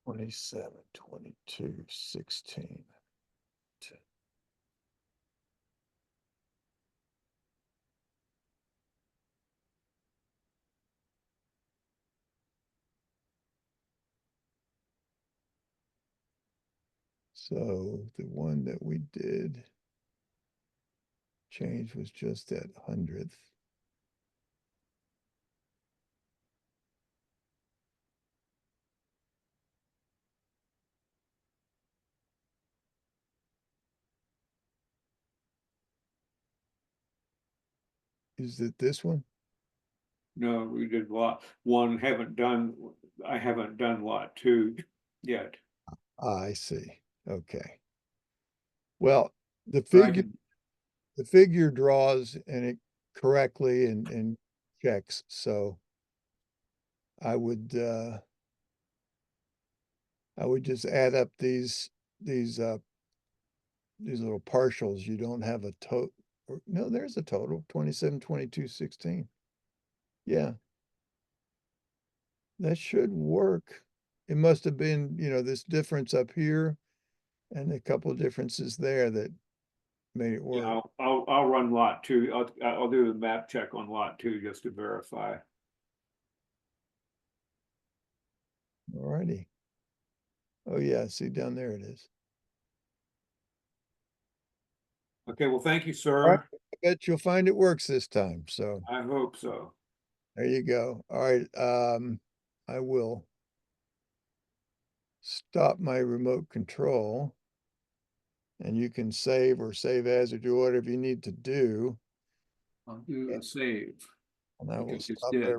27, 22, 16. So the one that we did change was just that 100th. Is it this one? No, we did lot one, I haven't done lot two yet. I see. Okay. Well, the But I figure can, the figure draws and it correctly and checks. So I would just add up these little partials. You don't have a total. No, there's a total 27, 22, 16. Yeah, that should work. It must have been, this difference up here and a couple of differences there that made it yeah, work. I'll run lot two. I'll do the map check on lot two just to verify. All righty. Oh yeah, see down there it is. Okay, well, thank you, All right, sir. I bet you'll find it works this time. So I hope so. there you go. All right, I will stop my remote control and you can save or save as or do whatever you need to do. I'll do a save. And I I think I will just did.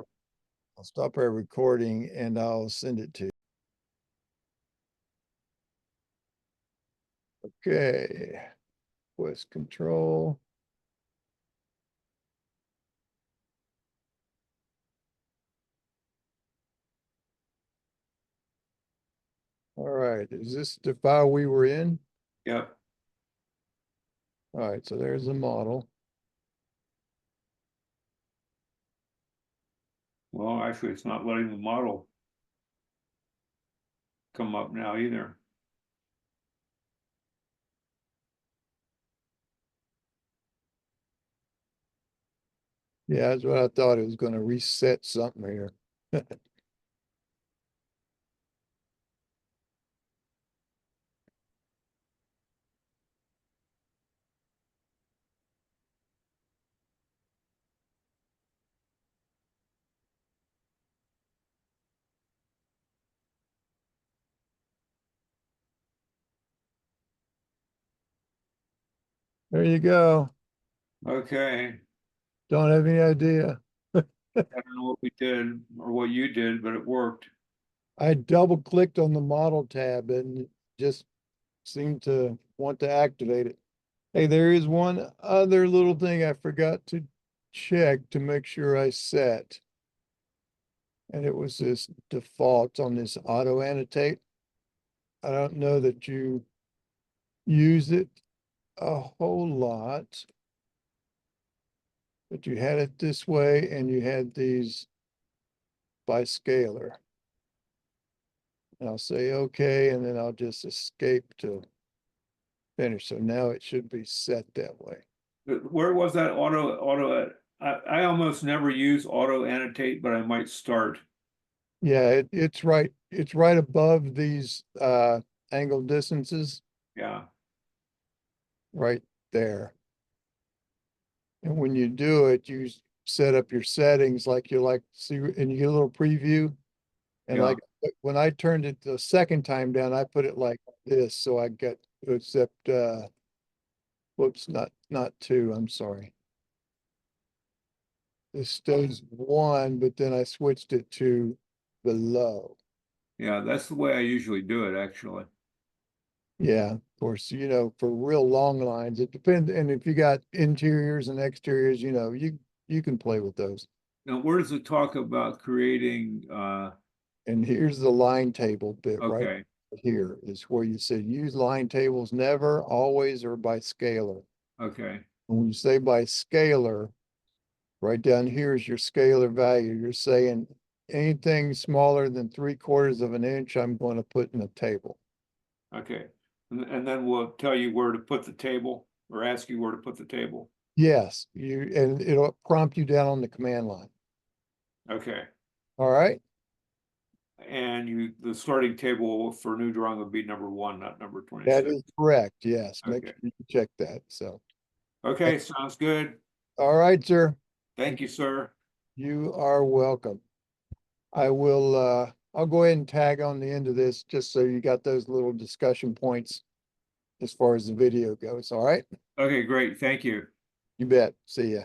I'll stop our recording and I'll send it to you. Okay, Quest control. All right, is this the file we were in? Yep. All right, so there's the model. Well, actually, it's not letting the model come up now either. Yeah, that's what I thought. It was going to reset something here. There you go. Okay. Don't have any idea. I don't know what we did or what you did, but it worked. I double clicked on the model tab and it just seemed to want to activate it. Hey, there is one other little thing I forgot to check to make sure I set. And it was this default on this auto annotate. I don't know that you use it a whole lot, but you had it this way and you had these by scalar. And I'll say, okay, and then I'll just escape to finish. So now it should be set that way. Where was that auto? I almost never use auto annotate, but I might start. Yeah, it's right above these angle distances Yeah. right there. And when you do it, you set up your settings like you like to see, and you get a little preview. And Yeah. like when I turned it the second time down, I put it like this, so I get except whoops, not two, I'm sorry. This stays one, but then I switched it to below. Yeah, that's the way I usually do it, actually. Yeah, of course, you know, for real long lines, it depends, and if you got interiors and exteriors, you know, you can play with those. Now, where does it talk about creating, And here's the line table bit right okay, here is where you said use line tables never, always, or by scalar. okay, And when you say by scalar, right down here is your scalar value. You're saying anything smaller than 3/4 of an inch, I'm going to put in a table. okay. And then we'll tell you where to put the table or ask you where to put the table. Yes, and it'll prompt you down on the command line. Okay. All right. And the starting table for new drawing would be number 1, not number That 26. is correct. Yes. Make Okay. sure you check that. So, Okay, sounds good. all right, sir. Thank you, sir. You are welcome. I will, I'll go ahead and tag on the end of this just so you got those little discussion points as far as the video goes. All right. Okay, great. Thank you. You bet. See ya.